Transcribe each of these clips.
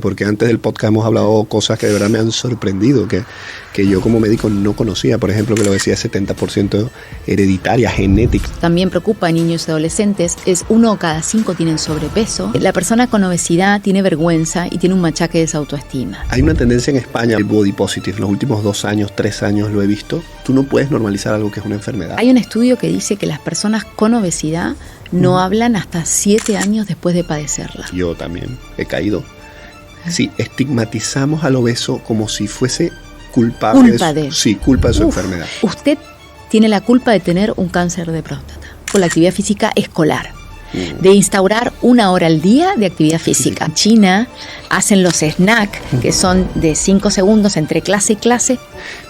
Porque antes del podcast hemos hablado cosas que de verdad me han sorprendido, que yo como médico no conocía. Por ejemplo, que la obesidad es 70% hereditaria, genética. También preocupa a niños y adolescentes, es 1 cada 5 tienen sobrepeso. La persona con obesidad tiene vergüenza y tiene un machaque de desautoestima. Hay una tendencia en España, el body positive, los últimos 2 años, 3 años lo he visto. Tú no puedes normalizar algo que es una enfermedad. Hay un estudio que dice que las personas con obesidad no hablan hasta 7 años después de padecerla. Yo también he caído. Sí, estigmatizamos al obeso como si fuese culpable culpa de su enfermedad. Usted tiene la culpa de tener un cáncer de próstata con la actividad física escolar, de instaurar 1 hora al día de actividad física. En China hacen los snacks, que son de 5 segundos entre clase y clase.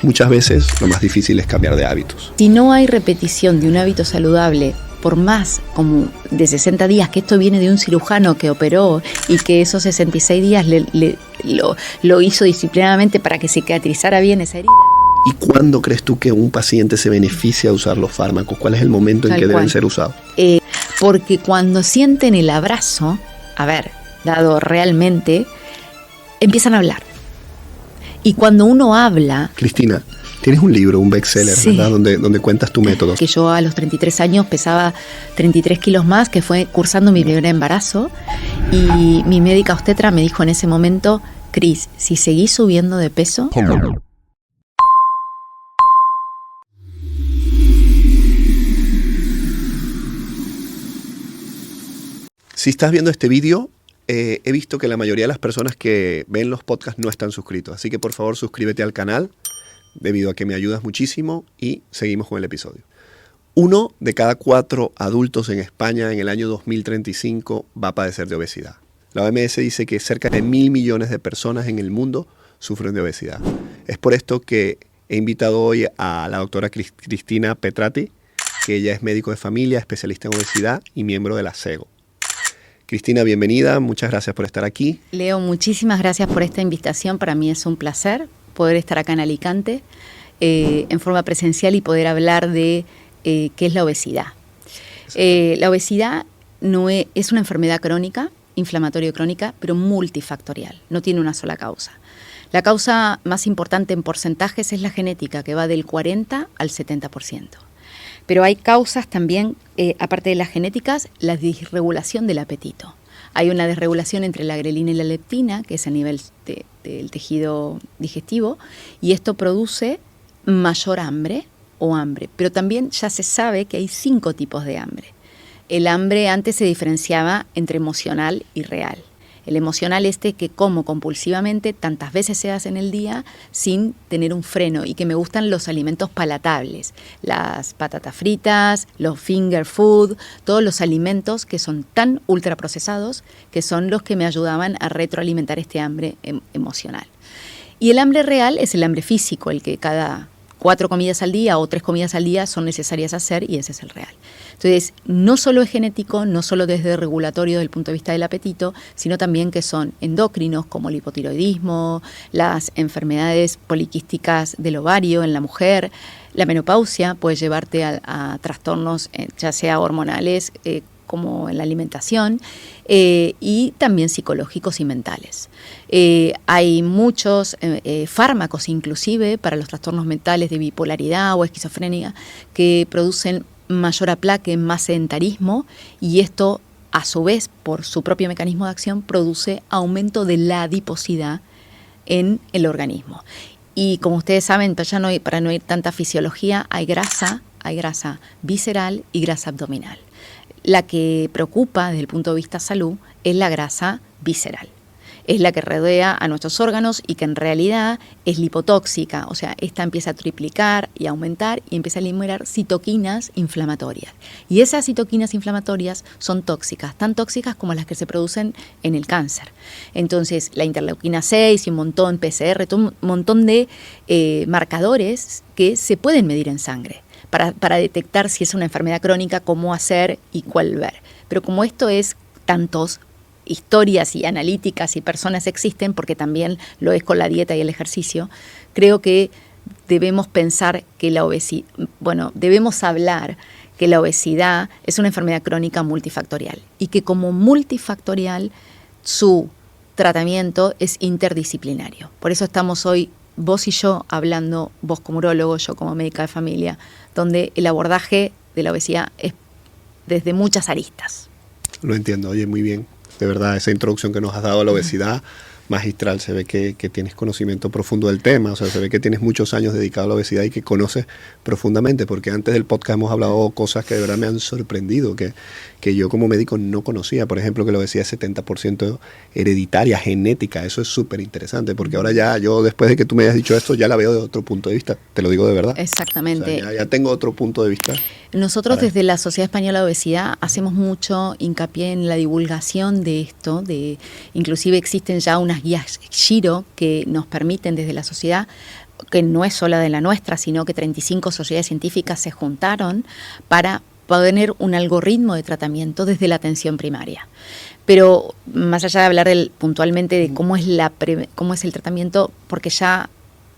Muchas veces lo más difícil es cambiar de hábitos. Si no hay repetición de un hábito saludable, por más como de 60 días, que esto viene de un cirujano que operó y que esos 66 días lo hizo disciplinadamente para que cicatrizara bien esa herida. ¿Y cuándo crees tú que un paciente se beneficia de usar los fármacos? ¿Cuál es el momento en que deben ser usados? Porque cuando sienten el abrazo, dado realmente, empiezan a hablar. Y cuando uno habla... Cristina, tienes un libro, un bestseller, sí, ¿verdad? Donde cuentas tu método. Que yo a los 33 años pesaba 33 kilos más, que fue cursando mi primer embarazo. Y mi médica obstetra me dijo en ese momento, Cris, si seguís subiendo de peso... Si estás viendo este vídeo, he visto que la mayoría de las personas que ven los podcasts no están suscritos. Así que por favor suscríbete al canal, debido a que me ayudas muchísimo, y seguimos con el episodio. 1 de cada 4 adultos en España en el año 2035 va a padecer de obesidad. La OMS dice que cerca de 1.000 millones de personas en el mundo sufren de obesidad. Es por esto que he invitado hoy a la doctora Cristina Petrati, que ella es médico de familia, especialista en obesidad y miembro de la SEGO. Cristina, bienvenida, muchas gracias por estar aquí. Leo, muchísimas gracias por esta invitación. Para mí es un placer poder estar acá en Alicante en forma presencial y poder hablar de qué es la obesidad. La obesidad es una enfermedad crónica, inflamatorio crónica, pero multifactorial, no tiene una sola causa. La causa más importante en porcentajes es la genética, que va del 40 al 70%. Pero hay causas también, aparte de las genéticas, la disregulación del apetito. Hay una desregulación entre la grelina y la leptina, que es a nivel del tejido digestivo, y esto produce mayor hambre o hambre. Pero también ya se sabe que hay 5 tipos de hambre. El hambre antes se diferenciaba entre emocional y real. El emocional que como compulsivamente tantas veces se hace en el día sin tener un freno, y que me gustan los alimentos palatables, las patatas fritas, los finger food, todos los alimentos que son tan ultraprocesados que son los que me ayudaban a retroalimentar este hambre emocional. Y el hambre real es el hambre físico, el que cada 4 comidas al día o 3 comidas al día son necesarias hacer, y ese es el real. Entonces, no solo es genético, no solo desde regulatorio desde el punto de vista del apetito, sino también que son endocrinos como el hipotiroidismo, las enfermedades poliquísticas del ovario en la mujer, la menopausia puede llevarte a trastornos ya sea hormonales como en la alimentación, y también psicológicos y mentales. Hay muchos fármacos inclusive para los trastornos mentales de bipolaridad o esquizofrenia que producen mayor aplaque, más sedentarismo, y esto a su vez por su propio mecanismo de acción produce aumento de la adiposidad en el organismo. Y como ustedes saben, para no ir tanta fisiología, hay grasa visceral y grasa abdominal. La que preocupa desde el punto de vista salud es la grasa visceral. Es la que rodea a nuestros órganos y que en realidad es lipotóxica, o sea, esta empieza a triplicar y aumentar y empieza a liberar citoquinas inflamatorias. Y esas citoquinas inflamatorias son tóxicas, tan tóxicas como las que se producen en el cáncer. Entonces, la interleuquina 6 y un montón, PCR, un montón de marcadores que se pueden medir en sangre para detectar si es una enfermedad crónica, cómo hacer y cuál ver. Pero como esto es tantos historias y analíticas y personas existen, porque también lo es con la dieta y el ejercicio, creo que debemos pensar que debemos hablar que la obesidad es una enfermedad crónica multifactorial y que como multifactorial su tratamiento es interdisciplinario. Por eso estamos hoy, vos y yo, hablando, vos como urólogo, yo como médica de familia, donde el abordaje de la obesidad es desde muchas aristas. Lo entiendo, oye, muy bien. De verdad, esa introducción que nos has dado a la obesidad, magistral. Se ve que tienes conocimiento profundo del tema, o sea, se ve que tienes muchos años dedicado a la obesidad y que conoces profundamente, porque antes del podcast hemos hablado cosas que de verdad me han sorprendido, que yo como médico no conocía. Por ejemplo, que la obesidad es 70% hereditaria, genética. Eso es súper interesante, porque ahora ya yo, después de que tú me hayas dicho esto, ya la veo de otro punto de vista. Te lo digo de verdad. Exactamente. O sea, ya tengo otro punto de vista. Nosotros desde la Sociedad Española de Obesidad hacemos mucho hincapié en la divulgación de esto, inclusive existen ya unas guías Giro que nos permiten desde la sociedad, que no es sola de la nuestra, sino que 35 sociedades científicas se juntaron para poner un algoritmo de tratamiento desde la atención primaria. Pero más allá de hablar puntualmente de cómo es el tratamiento, porque ya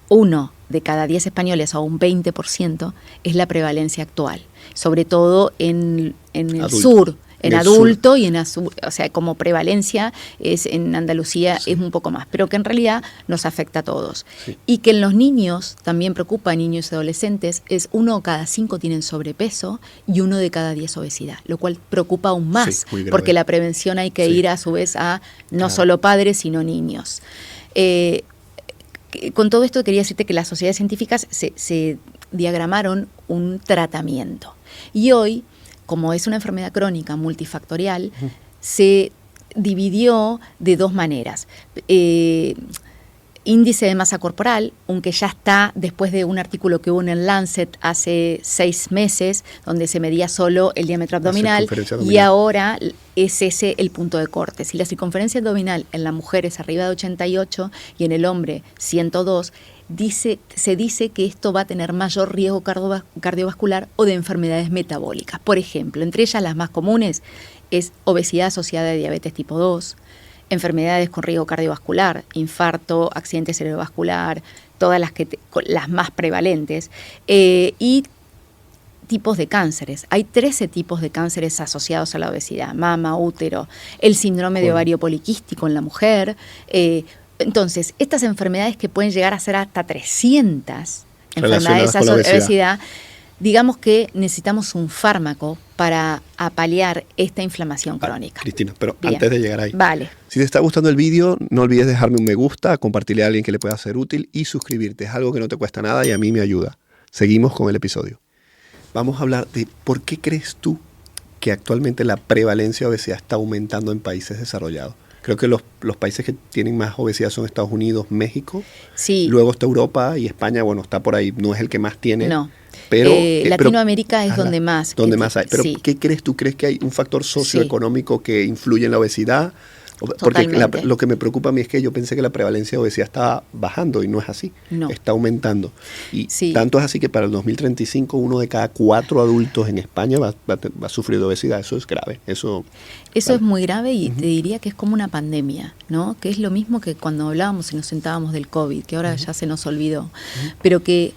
1 de cada 10 españoles, o un 20%, es la prevalencia actual, sobre todo en el sur, en adulto y o sea, como prevalencia es en Andalucía es un poco más, pero que en realidad nos afecta a todos. Sí. Y que en los niños, también preocupa, niños y adolescentes, es 1 de cada 5 tienen sobrepeso y 1 de cada 10 obesidad, lo cual preocupa aún más, porque la prevención hay que ir a su vez a no solo padres, sino niños. Con todo esto quería decirte que las sociedades científicas se diagramaron un tratamiento. Y hoy, como es una enfermedad crónica multifactorial, se dividió de 2 maneras. Índice de masa corporal, aunque ya está después de un artículo que hubo en el Lancet hace 6 meses, donde se medía solo el diámetro abdominal, y ahora es ese el punto de corte. Si la circunferencia abdominal en la mujer es arriba de 88 y en el hombre 102, se dice que esto va a tener mayor riesgo cardiovascular o de enfermedades metabólicas. Por ejemplo, entre ellas las más comunes es obesidad asociada a diabetes tipo 2, enfermedades con riesgo cardiovascular, infarto, accidente cerebrovascular, todas las más prevalentes, y tipos de cánceres. Hay 13 tipos de cánceres asociados a la obesidad: mama, útero, el síndrome de ovario poliquístico en la mujer. Entonces, estas enfermedades que pueden llegar a ser hasta 300 enfermedades asociadas a la obesidad, digamos que necesitamos un fármaco para paliar esta inflamación crónica. Cristina, pero antes de llegar ahí, vale. Si te está gustando el vídeo, no olvides dejarme un me gusta, compartirle a alguien que le pueda ser útil y suscribirte. Es algo que no te cuesta nada y a mí me ayuda. Seguimos con el episodio. Vamos a hablar de por qué crees tú que actualmente la prevalencia de obesidad está aumentando en países desarrollados. Creo que los países que tienen más obesidad son Estados Unidos, México. Sí. Luego está Europa y España, bueno, está por ahí, no es el que más tiene. No. Pero, Latinoamérica es donde más. Donde más hay. Pero ¿qué crees tú? ¿Crees que hay un factor socioeconómico que influye en la obesidad? Porque lo que me preocupa a mí es que yo pensé que la prevalencia de obesidad estaba bajando y no es así. No. Está aumentando. Y tanto es así que para el 2035 1 de cada 4 adultos en España va a sufrir de obesidad. Eso es grave. Eso es muy grave y te diría que es como una pandemia, ¿no? Que es lo mismo que cuando hablábamos y nos sentábamos del COVID, que ahora ya se nos olvidó. Pero que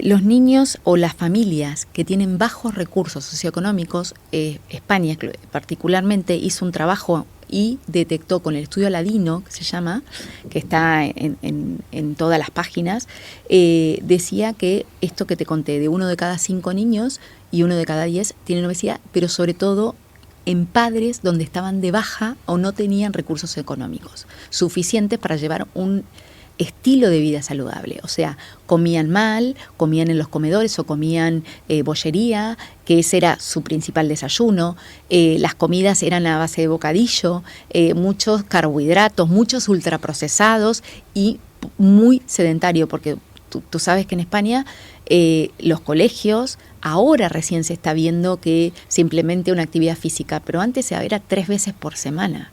los niños o las familias que tienen bajos recursos socioeconómicos, España particularmente hizo un trabajo y detectó con el estudio Aladino, que se llama, que está en todas las páginas, decía que esto que te conté, de 1 de cada 5 niños y 1 de cada 10 tienen obesidad, pero sobre todo en padres donde estaban de baja o no tenían recursos económicos suficientes para llevar un estilo de vida saludable. O sea, comían mal, comían en los comedores o comían bollería, que ese era su principal desayuno. Las comidas eran a base de bocadillo, muchos carbohidratos, muchos ultraprocesados y muy sedentario, porque tú sabes que en España los colegios, ahora recién se está viendo que se implemente una actividad física, pero antes era 3 veces por semana.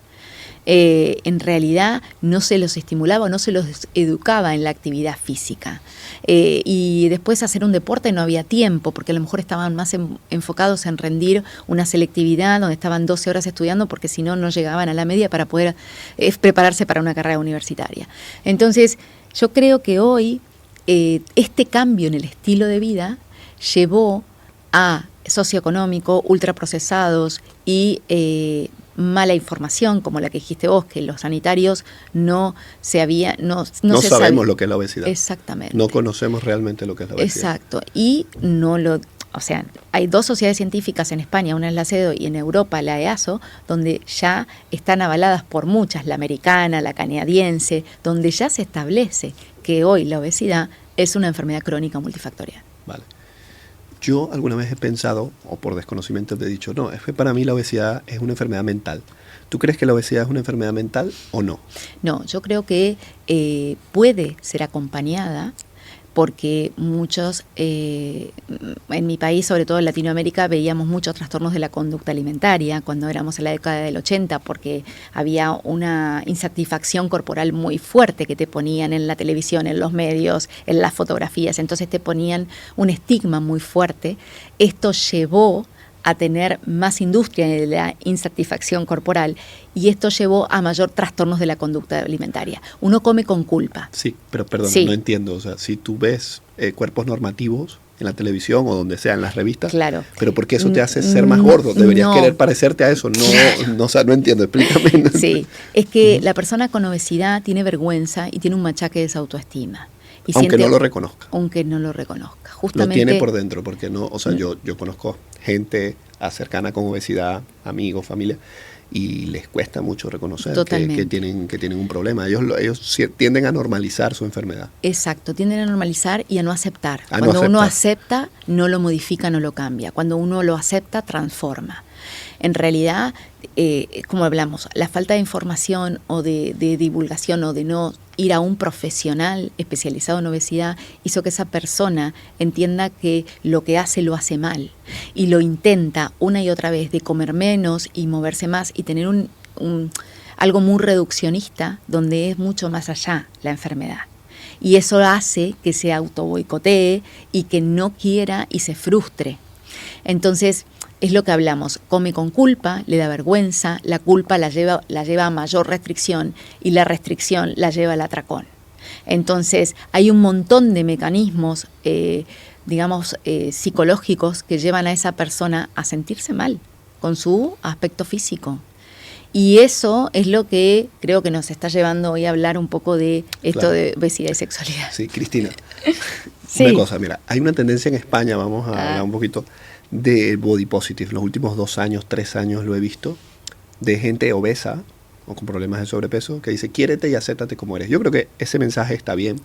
En realidad no se los estimulaba, no se los educaba en la actividad física. Y después hacer un deporte no había tiempo, porque a lo mejor estaban más enfocados en rendir una selectividad donde estaban 12 horas estudiando, porque si no, no llegaban a la media para poder prepararse para una carrera universitaria. Entonces, yo creo que hoy este cambio en el estilo de vida llevó a socioeconómico, ultraprocesados y mala información, como la que dijiste vos, que los sanitarios no No se sabemos sabe. lo que es la obesidad. Exactamente. No conocemos realmente lo que es la obesidad. Exacto. Y o sea, hay 2 sociedades científicas en España, una es la CEDO y en Europa la EASO, donde ya están avaladas por muchas, la americana, la canadiense, donde ya se establece que hoy la obesidad es una enfermedad crónica multifactorial. Vale. Yo alguna vez he pensado, o por desconocimiento te he dicho, no, es que para mí la obesidad es una enfermedad mental. ¿Tú crees que la obesidad es una enfermedad mental o no? No, yo creo que puede ser acompañada porque muchos, en mi país, sobre todo en Latinoamérica, veíamos muchos trastornos de la conducta alimentaria cuando éramos en la década del 80, porque había una insatisfacción corporal muy fuerte que te ponían en la televisión, en los medios, en las fotografías, entonces te ponían un estigma muy fuerte. Esto llevó a tener más industria de la insatisfacción corporal y esto llevó a mayor trastornos de la conducta alimentaria. Uno come con culpa. Sí, pero perdón, Sí. no entiendo. O sea, si tú ves cuerpos normativos en la televisión o donde sea, en las revistas, Claro. pero ¿por qué eso te hace ser más gordo? Deberías No. querer parecerte a eso. No, o sea, no entiendo, explícame. Sí, es que la persona con obesidad tiene vergüenza y tiene un machaque de desautoestima. Y Aunque no lo reconozca. Aunque no lo reconozca. Lo Justamente, tiene por dentro, porque no, o sea, yo conozco gente cercana con obesidad, amigos, familia, y les cuesta mucho reconocer que tienen un problema. Ellos tienden a normalizar su enfermedad. exacto, tienden a normalizar y a no aceptar. A no Cuando uno aceptar. acepta, no lo modifica, no lo cambia. Cuando uno lo acepta, transforma. En realidad, como hablamos, la falta de información o de divulgación o de no ir a un profesional especializado en obesidad hizo que esa persona entienda que lo que hace lo hace mal y lo intenta una y otra vez de comer menos y moverse más y tener algo muy reduccionista donde es mucho más allá la enfermedad. Y eso hace que se autoboicotee y que no quiera y se frustre. Entonces, es lo que hablamos, come con culpa, le da vergüenza, la culpa la lleva a mayor restricción y la restricción la lleva al atracón. Entonces, hay un montón de mecanismos, psicológicos que llevan a esa persona a sentirse mal con su aspecto físico. Y eso es lo que creo que nos está llevando hoy a hablar un poco de esto Claro. de obesidad y sexualidad. Sí, Cristina. Sí. Una cosa, mira, hay una tendencia en España, vamos a hablar un poquito, de body positive. Los últimos 2 años, 3 años lo he visto, de gente obesa o con problemas de sobrepeso que dice, quiérete y acéptate como eres. Yo creo que ese mensaje está bien,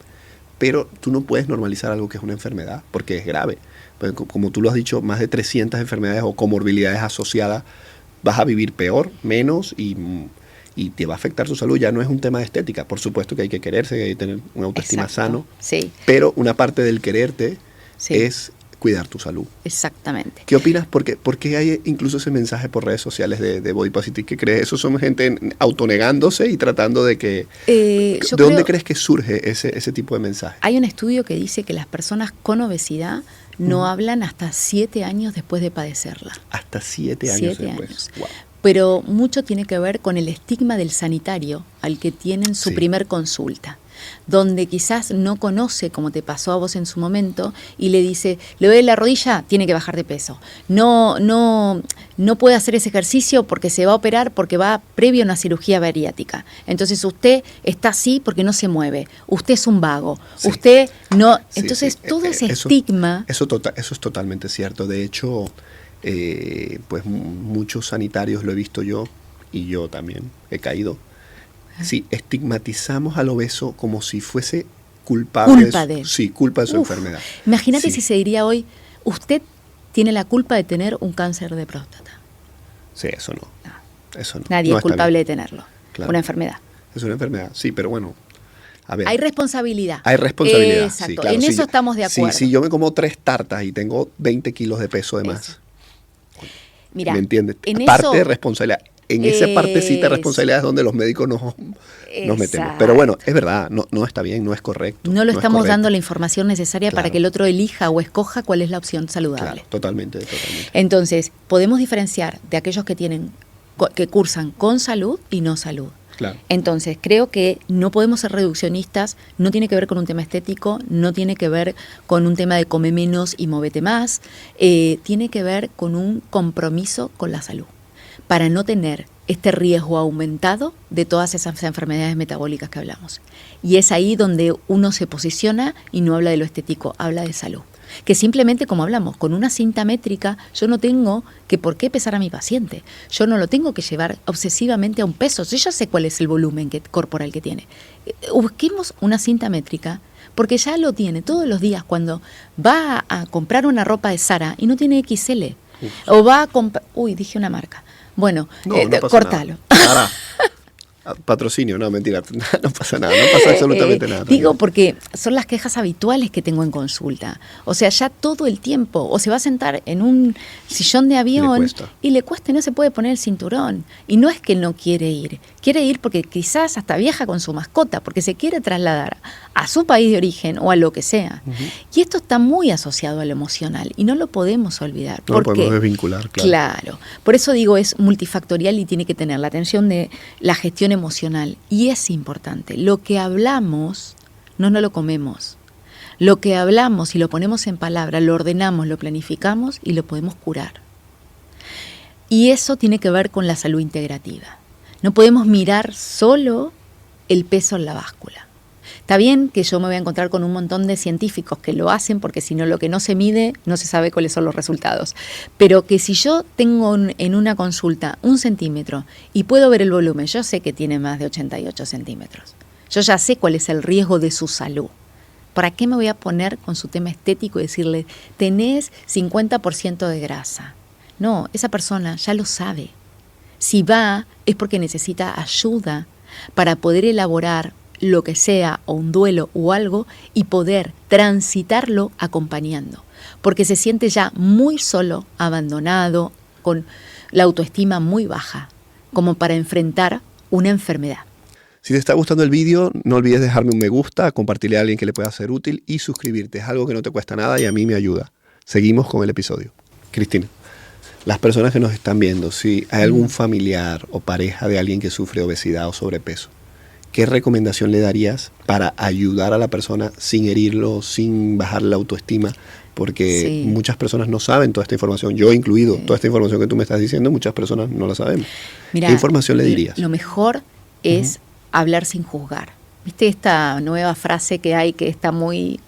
pero tú no puedes normalizar algo que es una enfermedad, porque es grave. Pues, como tú lo has dicho, más de 300 enfermedades o comorbilidades asociadas, vas a vivir peor, menos y te va a afectar tu salud. Ya no es un tema de estética. Por supuesto que hay que quererse, que hay que tener una autoestima Exacto. sano, Sí, pero una parte del quererte sí. es cuidar tu salud. Exactamente. ¿Qué opinas? ¿Por qué hay incluso ese mensaje por redes sociales de body positive? ¿Qué crees? ¿Eso son gente autonegándose y tratando de que... ¿De dónde crees que surge ese tipo de mensaje? Hay un estudio que dice que las personas con obesidad no hablan hasta 7 años después de padecerla. Hasta 7 años 7 después. años. Wow. Pero mucho tiene que ver con el estigma del sanitario al que tienen su Sí. primer consulta, donde quizás no conoce, como te pasó a vos en su momento, y le dice, le duele la rodilla, tiene que bajar de peso. No puede hacer ese ejercicio porque se va a operar, porque va previo a una cirugía bariátrica. Entonces usted está así porque no se mueve. Usted es un vago. Sí. Usted no... Sí, Entonces sí. todo ese Eso- estigma... Eso es totalmente cierto. De hecho, pues muchos sanitarios lo he visto yo, y yo también he caído. Sí, estigmatizamos al obeso como si fuese culpable. Culpa de él. Sí, culpa de su Uf, enfermedad. Imagínate Sí. si se diría hoy, usted tiene la culpa de tener un cáncer de próstata. Sí, eso no. No. Eso no. Nadie No es está culpable bien. de tenerlo. Claro. Una enfermedad. Es una enfermedad, sí, pero bueno, a ver. Hay responsabilidad. Hay responsabilidad. Exacto. Sí, claro. En Si eso yo- estamos de acuerdo. Si yo me como 3 tartas y tengo 20 kilos de peso de más, Eso. Mira, ¿me entiendes? en Parte eso, de responsabilidad. En esa partecita de responsabilidad es donde los médicos nos metemos. Pero bueno, es verdad, no está bien, no es correcto. no lo es estamos correcto. dando la información necesaria para Claro. que el otro elija o escoja cuál es la opción saludable. Claro, totalmente. Entonces, podemos diferenciar de aquellos que cursan con salud y no salud. Claro. Entonces, creo que no podemos ser reduccionistas, no tiene que ver con un tema estético, no tiene que ver con un tema de come menos y móvete más, tiene que ver con un compromiso con la salud, para no tener este riesgo aumentado de todas esas enfermedades metabólicas que hablamos. Y es ahí donde uno se posiciona y no habla de lo estético, habla de salud. Que simplemente, como hablamos, con una cinta métrica yo no tengo que por qué pesar a mi paciente. Yo no lo tengo que llevar obsesivamente a un peso. Yo ya sé cuál es el volumen corporal que tiene. Busquemos una cinta métrica porque ya lo tiene todos los días cuando va a comprar una ropa de Zara y no tiene XL. O va a comprar... Uy, dije una marca. Bueno, no pasa córtalo. Nada. Patrocinio, no, mentira, no pasa nada, no pasa absolutamente nada. Digo porque son las quejas habituales que tengo en consulta. O sea, ya todo el tiempo, o se va a sentar en un sillón de avión y le cuesta, no se puede poner el cinturón. Y no es que no quiere ir porque quizás hasta viaja con su mascota, porque se quiere trasladar a su país de origen o a lo que sea. Y esto está muy asociado a lo emocional y no lo podemos olvidar. No lo podemos desvincular, claro. Claro, por eso digo, es multifactorial y tiene que tener la atención de la gestión emocional. Y es importante, lo que hablamos no lo comemos. Lo que hablamos y lo ponemos en palabra, lo ordenamos, lo planificamos y lo podemos curar. Y eso tiene que ver con la salud integrativa. No podemos mirar solo el peso en la báscula. Está bien que yo me voy a encontrar con un montón de científicos que lo hacen, porque si no, lo que no se mide, no se sabe cuáles son los resultados. Pero que si yo tengo en una consulta 1 centímetro y puedo ver el volumen, yo sé que tiene más de 88 centímetros. Yo ya sé cuál es el riesgo de su salud. ¿Para qué me voy a poner con su tema estético y decirle, tenés 50% de grasa? No, esa persona ya lo sabe. Si va, es porque necesita ayuda para poder elaborar lo que sea, o un duelo o algo, y poder transitarlo acompañando. Porque se siente ya muy solo, abandonado, con la autoestima muy baja, como para enfrentar una enfermedad. Si te está gustando el vídeo, no olvides dejarme un me gusta, compartirle a alguien que le pueda ser útil y suscribirte. Es algo que no te cuesta nada y a mí me ayuda. Seguimos con el episodio. Cristina, las personas que nos están viendo, si hay algún familiar o pareja de alguien que sufre obesidad o sobrepeso, ¿qué recomendación le darías para ayudar a la persona sin herirlo, sin bajar la autoestima? Porque muchas personas no saben toda esta información, yo incluido, toda esta información que tú me estás diciendo, muchas personas no la sabemos. Mira, ¿qué información le dirías? Lo mejor es hablar sin juzgar. ¿Viste esta nueva frase que hay que está muy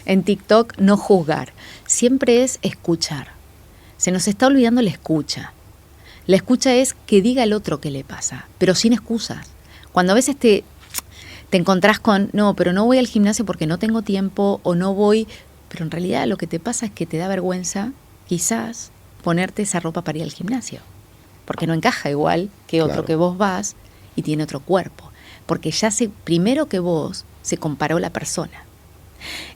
en TikTok? No juzgar. Siempre es escuchar. Se nos está olvidando la escucha. La escucha es que diga al otro qué le pasa, pero sin excusas. Cuando a veces te encontrás con, no, pero no voy al gimnasio porque no tengo tiempo o no voy, pero en realidad lo que te pasa es que te da vergüenza quizás ponerte esa ropa para ir al gimnasio, porque no encaja igual que otro que vos vas y tiene otro cuerpo, porque ya primero que vos se comparó la persona.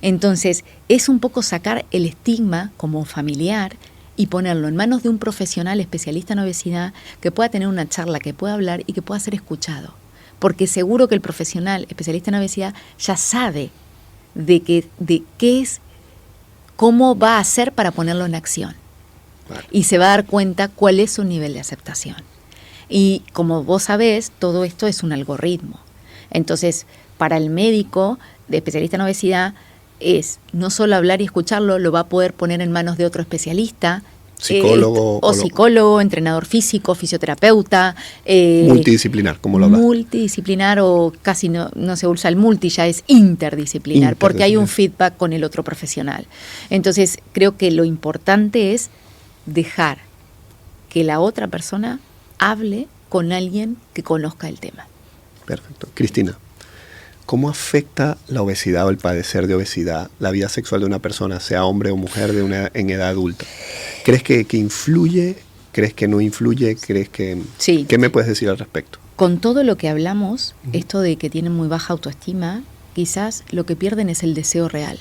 Entonces es un poco sacar el estigma como familiar y ponerlo en manos de un profesional especialista en obesidad que pueda tener una charla, que pueda hablar y que pueda ser escuchado. Porque seguro que el profesional especialista en obesidad ya sabe de qué es, cómo va a hacer para ponerlo en acción. Vale. Y se va a dar cuenta cuál es su nivel de aceptación. Y como vos sabés, todo esto es un algoritmo. Entonces, para el médico de especialista en obesidad es no solo hablar y escucharlo, lo va a poder poner en manos de otro especialista, psicólogo, entrenador físico, fisioterapeuta. Multidisciplinar, como lo hablas. Multidisciplinar, o casi no se usa el multi, ya es interdisciplinar, porque hay un feedback con el otro profesional. Entonces, creo que lo importante es dejar que la otra persona hable con alguien que conozca el tema. Perfecto. Cristina, ¿cómo afecta la obesidad o el padecer de obesidad la vida sexual de una persona, sea hombre o mujer en edad adulta? ¿Crees que influye? ¿Crees que no influye? ¿Crees que...? Sí. ¿Qué me puedes decir al respecto? Con todo lo que hablamos, esto de que tienen muy baja autoestima, quizás lo que pierden es el deseo real.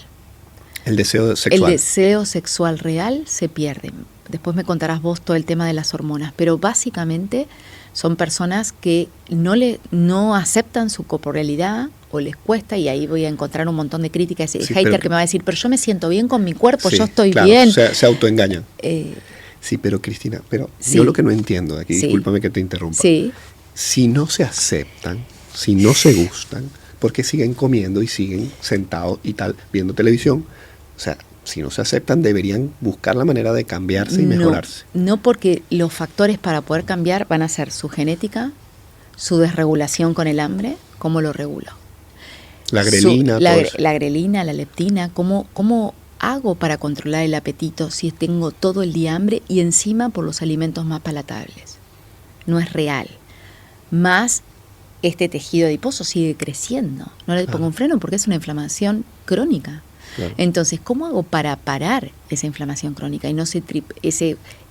El deseo sexual. El deseo sexual real se pierde. Después me contarás vos todo el tema de las hormonas, pero básicamente son personas que no aceptan su corporalidad o les cuesta, y ahí voy a encontrar un montón de críticas y hater que me va a decir, pero yo me siento bien con mi cuerpo, yo estoy bien. Se autoengañan. Sí, pero Cristina, yo lo que no entiendo aquí, discúlpame que te interrumpa. Si no se aceptan, si no se gustan, ¿por qué siguen comiendo y siguen sentados y tal, viendo televisión? O sea, si no se aceptan, deberían buscar la manera de cambiarse y mejorarse. No, porque los factores para poder cambiar van a ser su genética, su desregulación con el hambre, cómo lo regulo. La grelina, la grelina, la leptina, cómo hago para controlar el apetito si tengo todo el día hambre y encima por los alimentos más palatables. No es real. Más este tejido adiposo sigue creciendo. No le pongo un freno porque es una inflamación crónica. Claro. Entonces, ¿cómo hago para parar esa inflamación crónica y no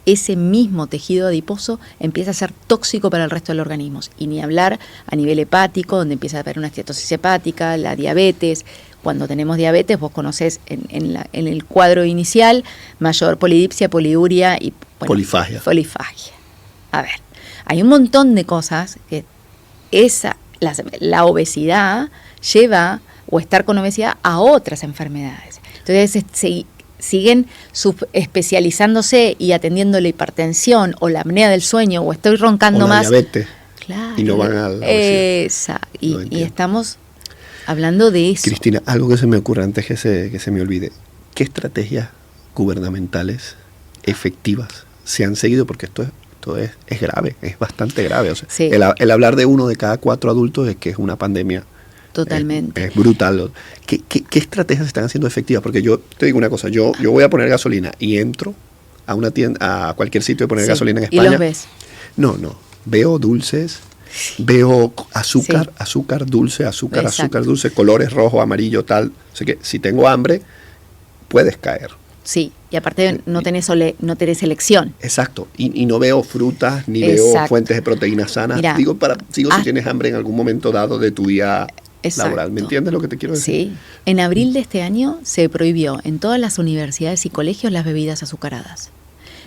ese mismo tejido adiposo empieza a ser tóxico para el resto del organismo? Y ni hablar a nivel hepático, donde empieza a haber una esteatosis hepática, la diabetes. Cuando tenemos diabetes, vos conocés en el cuadro inicial mayor polidipsia, poliuria y polifagia. A ver, hay un montón de cosas que la obesidad lleva, o estar con obesidad, a otras enfermedades. Entonces siguen especializándose y atendiendo la hipertensión o la apnea del sueño o estoy roncando más. Diabetes. Claro. Y no van a la obesidad. Y estamos hablando de eso. Cristina, algo que se me ocurre antes que se me olvide. ¿Qué estrategias gubernamentales efectivas se han seguido? Porque esto es grave, es bastante grave. O sea, sí. el hablar de 1 de cada 4 adultos es que es una pandemia. Totalmente. Es brutal. ¿Qué estrategias están haciendo efectivas? Porque yo te digo una cosa, yo voy a poner gasolina y entro a una tienda, a cualquier sitio de poner gasolina en España. ¿Y los ves? No. Veo dulces, veo azúcar dulce, azúcar dulce, colores rojo, amarillo, tal. O sea que si tengo hambre, puedes caer. Sí, y aparte no tenés elección. Exacto, y no veo frutas, ni veo fuentes de proteínas sanas. Mirá, si tienes hambre en algún momento dado de tu día laboral. ¿Me entiendes lo que te quiero decir? Sí. En abril de este año se prohibió en todas las universidades y colegios las bebidas azucaradas.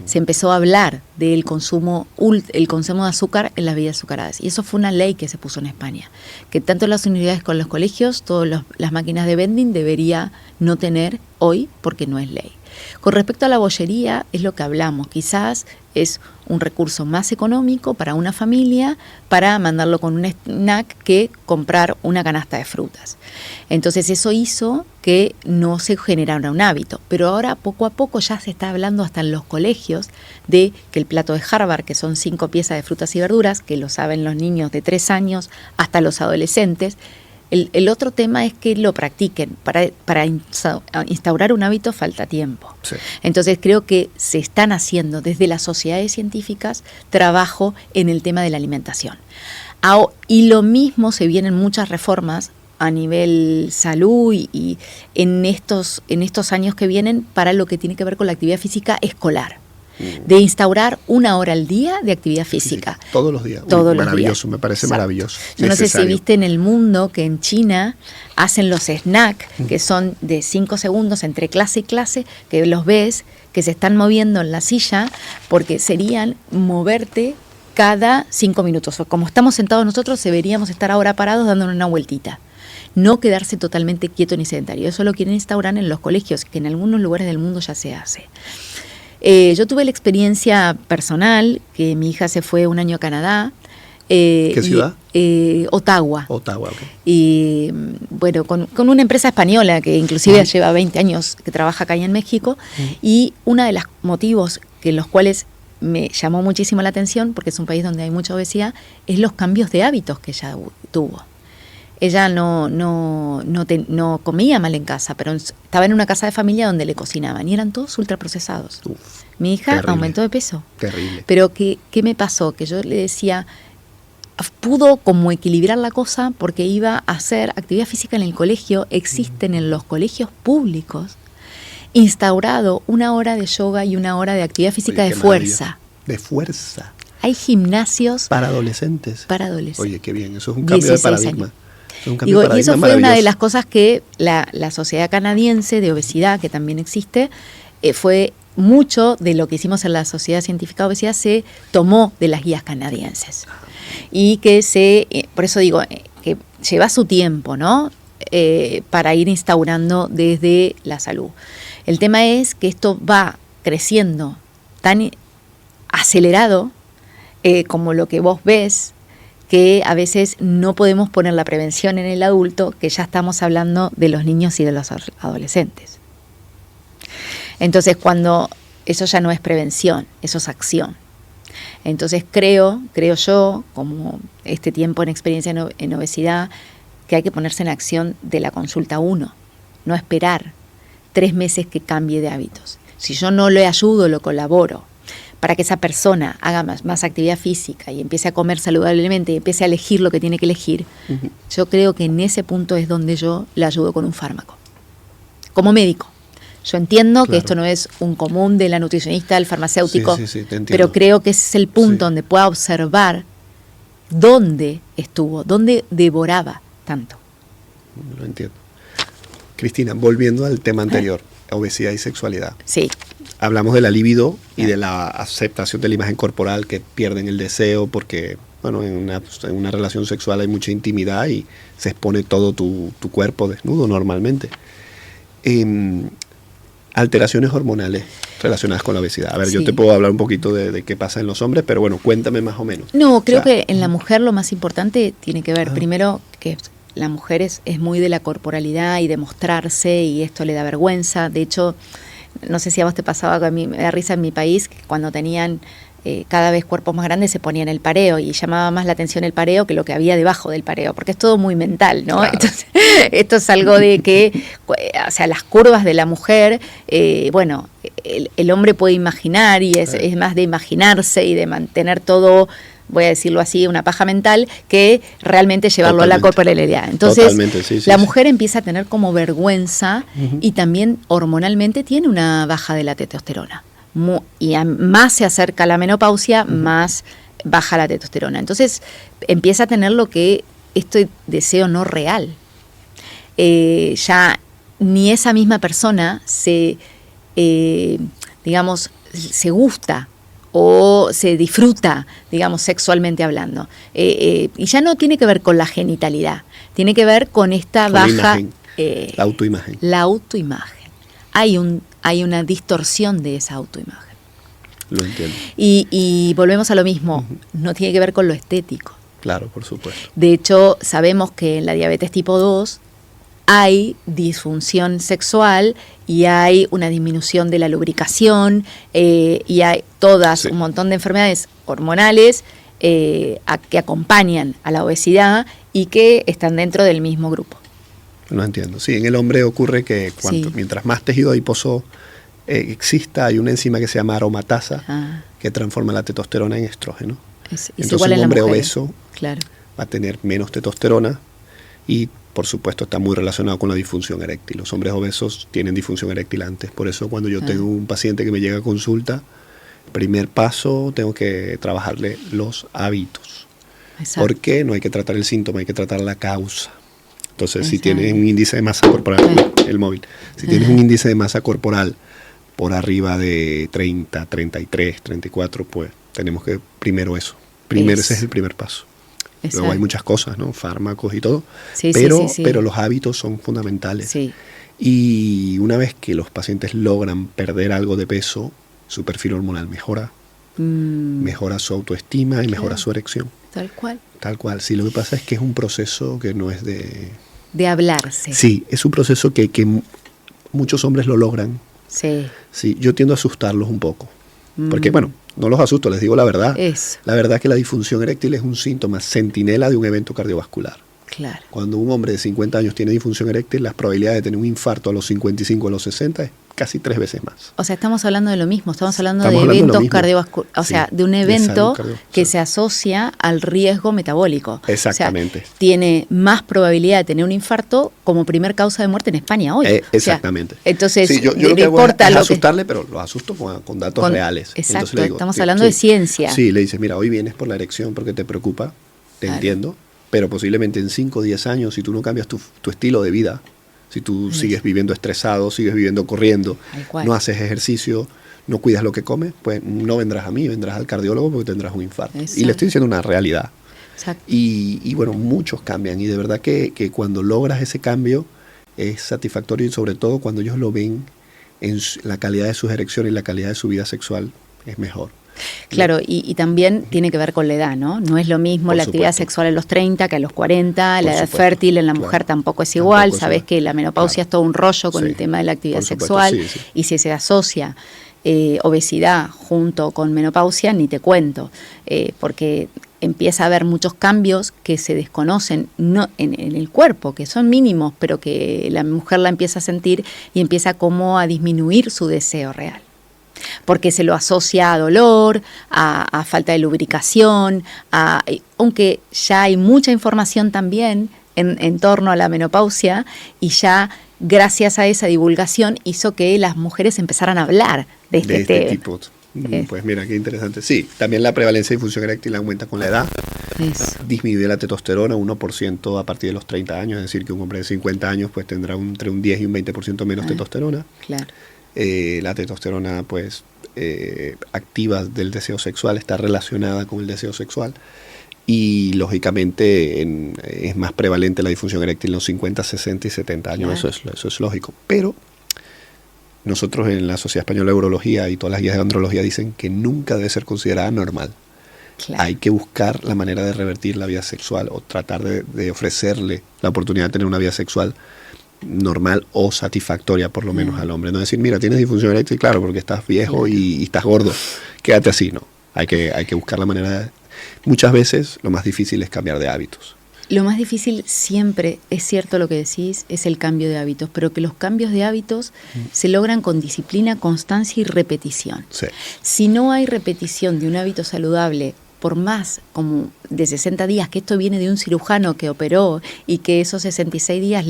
Se empezó a hablar del consumo de azúcar en las bebidas azucaradas. Y eso fue una ley que se puso en España. Que tanto las universidades como los colegios, todas las máquinas de vending debería no tener hoy porque no es ley. Con respecto a la bollería, es lo que hablamos. Quizás es un recurso más económico para una familia para mandarlo con un snack que comprar una canasta de frutas. Entonces eso hizo que no se generara un hábito. Pero ahora poco a poco ya se está hablando hasta en los colegios de que el plato de Harvard, que son 5 piezas de frutas y verduras, que lo saben los niños de 3 años hasta los adolescentes. El otro tema es que lo practiquen. Para instaurar un hábito falta tiempo. Sí. Entonces creo que se están haciendo desde las sociedades científicas trabajo en el tema de la alimentación. Y lo mismo se vienen muchas reformas a nivel salud y en estos años que vienen para lo que tiene que ver con la actividad física escolar. De instaurar 1 hora al día de actividad física. Sí, todos los días. Maravilloso, me parece maravilloso. Yo no sé si viste en el mundo que en China hacen los snacks, que son de 5 segundos entre clase y clase, que los ves, que se están moviendo en la silla, porque serían moverte cada 5 minutos. O como estamos sentados nosotros, deberíamos estar ahora parados dándonos una vueltita. No quedarse totalmente quieto ni sedentario. Eso lo quieren instaurar en los colegios, que en algunos lugares del mundo ya se hace. Yo tuve la experiencia personal, que mi hija se fue 1 año a Canadá. ¿Qué ciudad? Ottawa. Ottawa, ok. Y bueno, con una empresa española que inclusive lleva 20 años que trabaja acá en México. Y uno de los motivos en los cuales me llamó muchísimo la atención, porque es un país donde hay mucha obesidad, es los cambios de hábitos que ella tuvo. Ella no comía mal en casa, pero estaba en una casa de familia donde le cocinaban y eran todos ultraprocesados. Mi hija aumentó de peso. Terrible. Pero ¿qué me pasó? Que yo le decía, pudo como equilibrar la cosa porque iba a hacer actividad física en el colegio. Existen en los colegios públicos instaurado 1 hora de yoga y 1 hora de actividad física de fuerza. De fuerza. Hay gimnasios. Para adolescentes. Para adolescentes. Oye, qué bien, eso es un cambio de paradigma. Y eso fue una de las cosas que la Sociedad Canadiense de Obesidad, que también existe, fue mucho de lo que hicimos en la Sociedad Científica de Obesidad se tomó de las guías canadienses. Y que por eso digo, que lleva su tiempo, ¿no? Para ir instaurando desde la salud. El tema es que esto va creciendo tan acelerado como lo que vos ves, que a veces no podemos poner la prevención en el adulto, que ya estamos hablando de los niños y de los adolescentes. Entonces, cuando eso ya no es prevención, eso es acción. Entonces, creo yo, como este tiempo en experiencia en obesidad, que hay que ponerse en acción de la consulta 1, no esperar 3 meses que cambie de hábitos. Si yo no le ayudo, lo colaboro para que esa persona haga más actividad física y empiece a comer saludablemente y empiece a elegir lo que tiene que elegir, yo creo que en ese punto es donde yo le ayudo con un fármaco. Como médico. Yo entiendo que esto no es un común de la nutricionista, del farmacéutico, pero creo que ese es el punto donde pueda observar dónde estuvo, dónde devoraba tanto. Lo entiendo. Cristina, volviendo al tema anterior, obesidad y sexualidad. Sí. Hablamos de la libido y de la aceptación de la imagen corporal, que pierden el deseo porque, bueno, en una relación sexual hay mucha intimidad y se expone todo tu cuerpo desnudo normalmente. Alteraciones hormonales relacionadas con la obesidad. A ver, yo te puedo hablar un poquito de qué pasa en los hombres, pero bueno, cuéntame más o menos. No, creo que en la mujer lo más importante tiene que ver, primero, que la mujer es muy de la corporalidad y de mostrarse, y esto le da vergüenza. De hecho, no sé si a vos te pasaba, que a mí me da risa en mi país, que cuando tenían cada vez cuerpos más grandes se ponían el pareo, y llamaba más la atención el pareo que lo que había debajo del pareo, porque es todo muy mental, ¿no? Claro. Entonces, esto es algo de que, o sea, las curvas de la mujer, bueno, el hombre puede imaginar, y es más de imaginarse y de mantener todo, voy a decirlo así, una paja mental, que realmente llevarlo a la corporalidad. Entonces, la mujer empieza a tener como vergüenza, y también hormonalmente tiene una baja de la testosterona. Y más se acerca a la menopausia, más baja la testosterona. Entonces empieza a tener lo que este deseo no real. Ya ni esa misma persona se gusta o se disfruta, digamos, sexualmente hablando. Y ya no tiene que ver con la genitalidad, tiene que ver con esta baja... la autoimagen. La autoimagen. Hay una distorsión de esa autoimagen. Lo entiendo. Y volvemos a lo mismo, no tiene que ver con lo estético. Claro, por supuesto. De hecho, sabemos que en la diabetes tipo 2 hay disfunción sexual y hay una disminución de la lubricación, y hay un montón de enfermedades hormonales que acompañan a la obesidad y que están dentro del mismo grupo. Lo entiendo. Sí, en el hombre ocurre que mientras más tejido adiposo exista, hay una enzima que se llama aromatasa, que transforma la testosterona en estrógeno. Entonces un hombre obeso va a tener menos testosterona, y por supuesto está muy relacionado con la disfunción eréctil. Los hombres obesos tienen disfunción eréctil antes. Por eso cuando yo tengo un paciente que me llega a consulta, primer paso tengo que trabajarle los hábitos. Porque no hay que tratar el síntoma, hay que tratar la causa. Entonces, si tienes un índice de masa corporal, si tienes un índice de masa corporal por arriba de 30, 33, 34, pues tenemos que primero eso. Ese es el primer paso. Luego hay muchas cosas, ¿no? Fármacos y todo, pero los hábitos son fundamentales. Sí. Y una vez que los pacientes logran perder algo de peso, su perfil hormonal mejora, mejora su autoestima y mejora su erección. Tal cual. Tal cual. Sí, lo que pasa es que es un proceso que no es de hablarse. Sí, es un proceso que muchos hombres lo logran. Sí. Sí, yo tiendo a asustarlos un poco. Porque, bueno, no los asusto, les digo la verdad. La verdad es que la disfunción eréctil es un síntoma centinela de un evento cardiovascular. Claro. Cuando un hombre de 50 años tiene disfunción eréctil, las probabilidades de tener un infarto a los 55 o a los 60 es casi 3 veces más. O sea, estamos hablando de lo mismo, estamos hablando de eventos cardiovasculares, o sea, de un evento que se asocia al riesgo metabólico. Exactamente. O sea, tiene más probabilidad de tener un infarto como primer causa de muerte en España hoy. Exactamente. O sea, entonces, yo lo que hago es asustarle, pero lo asusto con datos reales. Exacto, entonces le digo, estamos hablando de ciencia. Sí, le dices, mira, hoy vienes por la erección porque te preocupa, te entiendo, pero posiblemente en 5 o 10 años, si tú no cambias tu estilo de vida, si tú sigues viviendo estresado, sigues viviendo corriendo, no haces ejercicio, no cuidas lo que comes, pues no vendrás a mí, vendrás al cardiólogo porque tendrás un infarto. Exacto. Y le estoy diciendo una realidad. Y bueno, muchos cambian, y de verdad que cuando logras ese cambio es satisfactorio, y sobre todo cuando ellos lo ven en la calidad de sus erecciones y la calidad de su vida sexual es mejor. Claro, y también tiene que ver con la edad, ¿no? No es lo mismo Por la actividad supuesto. sexual a los 30 que a los 40, Por la edad supuesto, fértil en la claro. mujer tampoco es igual, Tampoco es sabes igual. que la menopausia Claro. es todo un rollo con Sí. el tema de la actividad Por supuesto, sexual, sí. y si se asocia obesidad junto con menopausia, ni te cuento, porque empieza a haber muchos cambios que se desconocen no en el cuerpo, que son mínimos, pero que la mujer la empieza a sentir y empieza como a disminuir su deseo real. Porque se lo asocia a dolor, a falta de lubricación, aunque ya hay mucha información también en torno a la menopausia, y ya gracias a esa divulgación hizo que las mujeres empezaran a hablar de este tipo. Pues mira, qué interesante. Sí, también la prevalencia de disfunción eréctil aumenta con la edad. Eso. Disminuye la testosterona 1% a partir de los 30 años, es decir, que un hombre de 50 años pues tendrá entre un 10 y un 20% menos testosterona. Claro. La testosterona pues activa del deseo sexual, está relacionada con el deseo sexual, y lógicamente es más prevalente la disfunción eréctil en los 50, 60 y 70 años. Claro. Eso es lógico, pero nosotros en la Sociedad Española de Urología y todas las guías de andrología dicen que nunca debe ser considerada normal. Claro. Hay que buscar la manera de revertir la vida sexual o tratar de ofrecerle la oportunidad de tener una vida sexual normal o satisfactoria por lo menos al hombre. No decir, mira, tienes disfunción eréctil, claro, porque estás viejo y estás gordo, quédate así, no. Hay que buscar la manera de... Muchas veces lo más difícil es cambiar de hábitos. Lo más difícil siempre, es cierto lo que decís, es el cambio de hábitos, pero que los cambios de hábitos se logran con disciplina, constancia y repetición. Sí. Si no hay repetición de un hábito saludable, por más como de 60 días, que esto viene de un cirujano que operó y que esos 66 días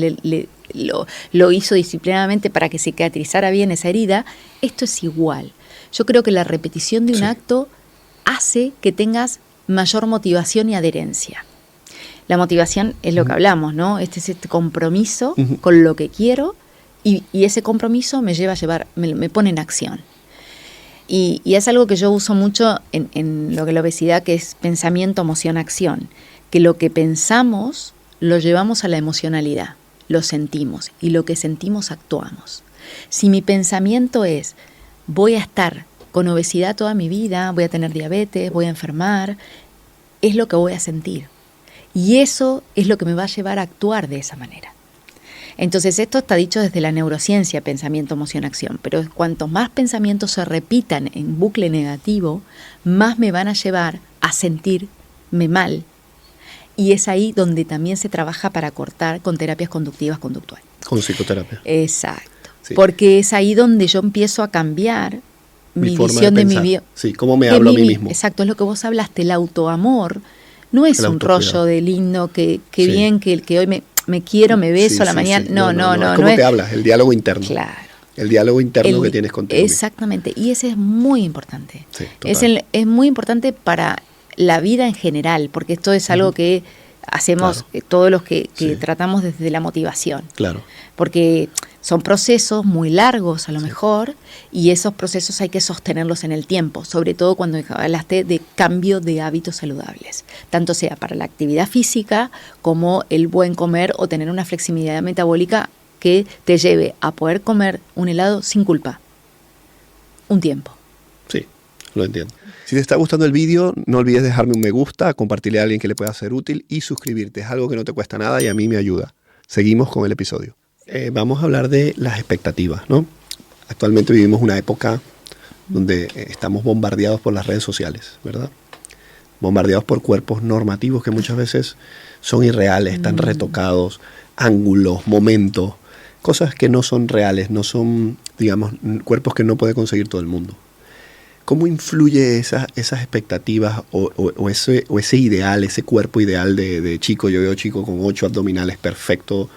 lo hizo disciplinadamente para que cicatrizara bien esa herida, esto es igual. Yo creo que la repetición de un acto hace que tengas mayor motivación y adherencia. La motivación es lo que hablamos, ¿no? Este es este compromiso con lo que quiero, y ese compromiso me lleva a me pone en acción. Y es algo que yo uso mucho en lo que la obesidad, que es pensamiento, emoción, acción. Que lo que pensamos lo llevamos a la emocionalidad, lo sentimos, y lo que sentimos actuamos. Si mi pensamiento es, voy a estar con obesidad toda mi vida, voy a tener diabetes, voy a enfermar, es lo que voy a sentir. Y eso es lo que me va a llevar a actuar de esa manera. Entonces esto está dicho desde la neurociencia, pensamiento, emoción, acción, pero cuanto más pensamientos se repitan en bucle negativo, más me van a llevar a sentirme mal. Y es ahí donde también se trabaja para cortar con terapias conductivas conductuales. Con psicoterapia. Exacto. Sí. Porque es ahí donde yo empiezo a cambiar mi visión de mi vida. Sí, cómo me hablo a mí mismo. Exacto, es lo que vos hablaste, el autoamor. No es un rollo de lindo, que bien, que hoy me quiero, me beso a la mañana. No. Es como te hablas, el diálogo interno. Claro. El diálogo interno que tienes contigo mismo. Exactamente, y ese es muy importante. Sí, total. Es muy importante para la vida en general, porque esto es algo que hacemos todos los que tratamos desde la motivación. Claro. Porque son procesos muy largos a lo mejor, y esos procesos hay que sostenerlos en el tiempo, sobre todo cuando hablaste de cambio de hábitos saludables, tanto sea para la actividad física como el buen comer o tener una flexibilidad metabólica que te lleve a poder comer un helado sin culpa. Un tiempo. Sí, lo entiendo. Si te está gustando el vídeo, no olvides dejarme un me gusta, compartirle a alguien que le pueda ser útil y suscribirte. Es algo que no te cuesta nada y a mí me ayuda. Seguimos con el episodio. Vamos a hablar de las expectativas, ¿no? Actualmente vivimos una época donde estamos bombardeados por las redes sociales, ¿verdad? Bombardeados por cuerpos normativos que muchas veces son irreales, están retocados, ángulos, momentos, cosas que no son reales, no son, digamos, cuerpos que no puede conseguir todo el mundo. ¿Cómo influye esas expectativas o ese ideal, ese cuerpo ideal de chico? Yo veo chico con 8 abdominales perfectos,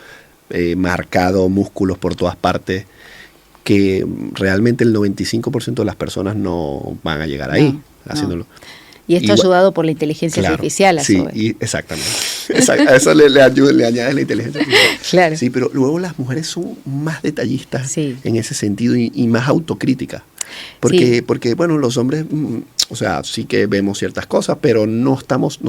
marcado, músculos por todas partes, que realmente el 95% de las personas no van a llegar ahí haciéndolo. Y esto ayudado por la inteligencia artificial. Sí, exactamente. A eso le añades la inteligencia artificial. Claro. Sí, pero luego las mujeres son más detallistas en ese sentido y más autocríticas. Porque, bueno, los hombres, o sea, sí que vemos ciertas cosas, pero no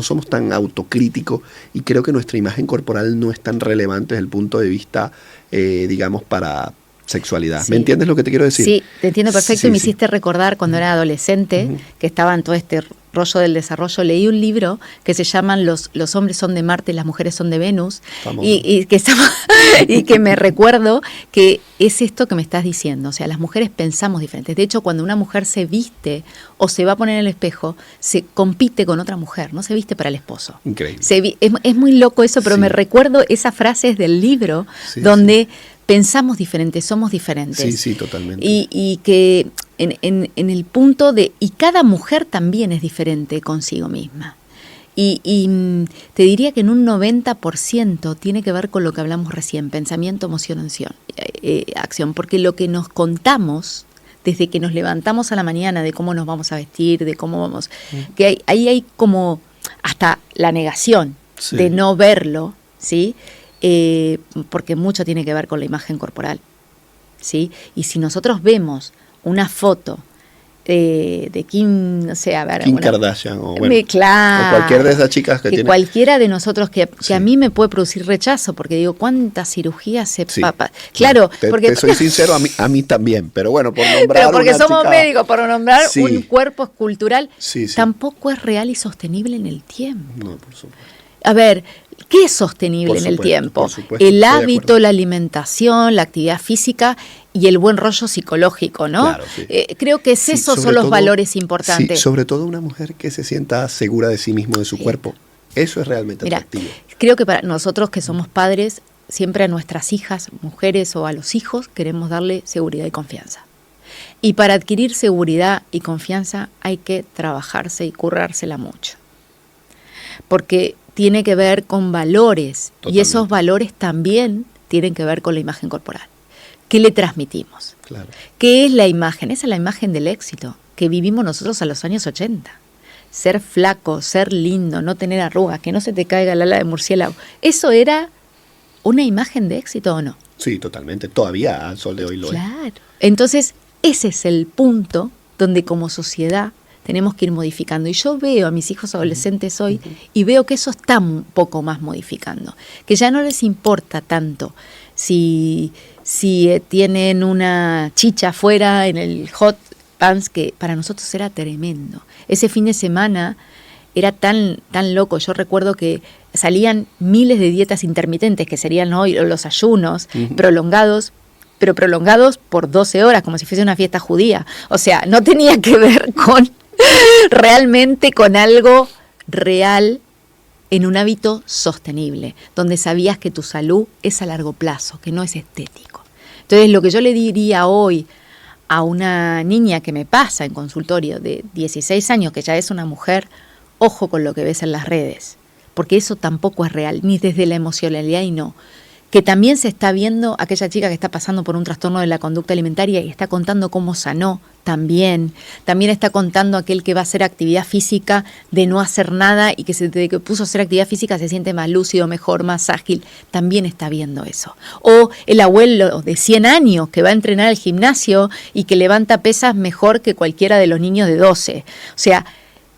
somos tan autocríticos, y creo que nuestra imagen corporal no es tan relevante desde el punto de vista, digamos, para sexualidad. Sí. ¿Me entiendes lo que te quiero decir? Sí, te entiendo perfecto, Sí, y me sí. hiciste recordar cuando era adolescente, que estaba en todo este rollo del desarrollo. Leí un libro que se llama Los hombres son de Marte y las mujeres son de Venus, Famoso. y que me recuerdo que es esto que me estás diciendo. O sea, las mujeres pensamos diferentes. De hecho, cuando una mujer se viste o se va a poner en el espejo, se compite con otra mujer, no se viste para el esposo. Increíble. Es muy loco eso, pero Sí. me recuerdo esas frases del libro Sí, donde pensamos diferentes, somos diferentes. Sí, sí, totalmente. Y que en el punto de... Y cada mujer también es diferente consigo misma. Y te diría que en un 90% tiene que ver con lo que hablamos recién, pensamiento, emoción, acción. Porque lo que nos contamos desde que nos levantamos a la mañana, de cómo nos vamos a vestir, de cómo vamos... Que ahí hay como hasta la negación Sí. de no verlo, ¿sí? Porque mucho tiene que ver con la imagen corporal, ¿sí? Y si nosotros vemos una foto de Kim, no sé, a ver... Kim Kardashian o, bueno, claro, o cualquier de esas chicas que tiene... cualquiera de nosotros que Sí. a mí me puede producir rechazo, porque digo, ¿cuántas cirugías se Sí. papa? Claro, porque... Te soy sincero, a mí también, pero bueno, por nombrar Pero porque una somos chica- médicos, por nombrar Sí. un cuerpo escultural, Sí, sí. tampoco es real y sostenible en el tiempo. No, por supuesto. A ver, ¿qué es sostenible Por en el supuesto, tiempo? por supuesto, El estoy de hábito, acuerdo. la alimentación, la actividad física y el buen rollo psicológico, ¿no? Claro, sí. Creo que Sí, esos sobre son los todo- valores importantes. Sí, sobre todo una mujer que se sienta segura de sí mismo, de su Sí. cuerpo. Eso es realmente Mira, atractivo. creo que para nosotros que somos padres, siempre a nuestras hijas, mujeres o a los hijos, queremos darle seguridad y confianza. Y para adquirir seguridad y confianza hay que trabajarse y currársela mucho. Porque tiene que ver con valores, y Totalmente. esos valores también tienen que ver con la imagen corporal. ¿Qué le transmitimos? Claro. ¿Qué es la imagen? Esa es la imagen del éxito que vivimos nosotros a los años 80. Ser flaco, ser lindo, no tener arrugas, que no se te caiga el ala de murciélago. ¿Eso era una imagen de éxito o no? Sí, totalmente. Todavía al sol de hoy lo es. Claro. Entonces, ese es el punto donde como sociedad tenemos que ir modificando. Y yo veo a mis hijos adolescentes hoy y veo que eso está un poco más modificando. Que ya no les importa tanto si tienen una chicha afuera en el hot pants, que para nosotros era tremendo. Ese fin de semana era tan loco. Yo recuerdo que salían miles de dietas intermitentes, que serían hoy los ayunos prolongados, pero prolongados por 12 horas, como si fuese una fiesta judía. O sea, no tenía que ver con realmente con algo real en un hábito sostenible, donde sabías que tu salud es a largo plazo, que no es estético. Entonces, lo que yo le diría hoy a una niña que me pasa en consultorio de 16 años, que ya es una mujer, ojo con lo que ves en las redes, porque eso tampoco es real, ni desde la emocionalidad y no. Que también se está viendo aquella chica que está pasando por un trastorno de la conducta alimentaria y está contando cómo sanó también. También está contando aquel que va a hacer actividad física de no hacer nada y que desde que puso a hacer actividad física se siente más lúcido, mejor, más ágil. También está viendo eso. O el abuelo de 100 años que va a entrenar al gimnasio y que levanta pesas mejor que cualquiera de los niños de 12. O sea,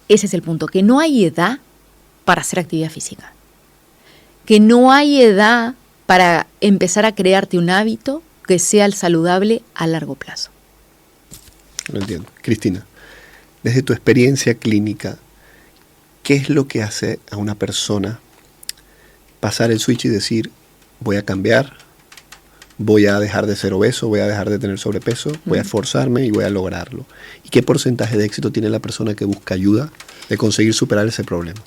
ese es el punto, que no hay edad para hacer actividad física. Que no hay edad para empezar a crearte un hábito que sea el saludable a largo plazo. Lo entiendo. Cristina, desde tu experiencia clínica, ¿qué es lo que hace a una persona pasar el switch y decir, voy a cambiar, voy a dejar de ser obeso, voy a dejar de tener sobrepeso, voy a esforzarme y voy a lograrlo? ¿Y qué porcentaje de éxito tiene la persona que busca ayuda de conseguir superar ese problema?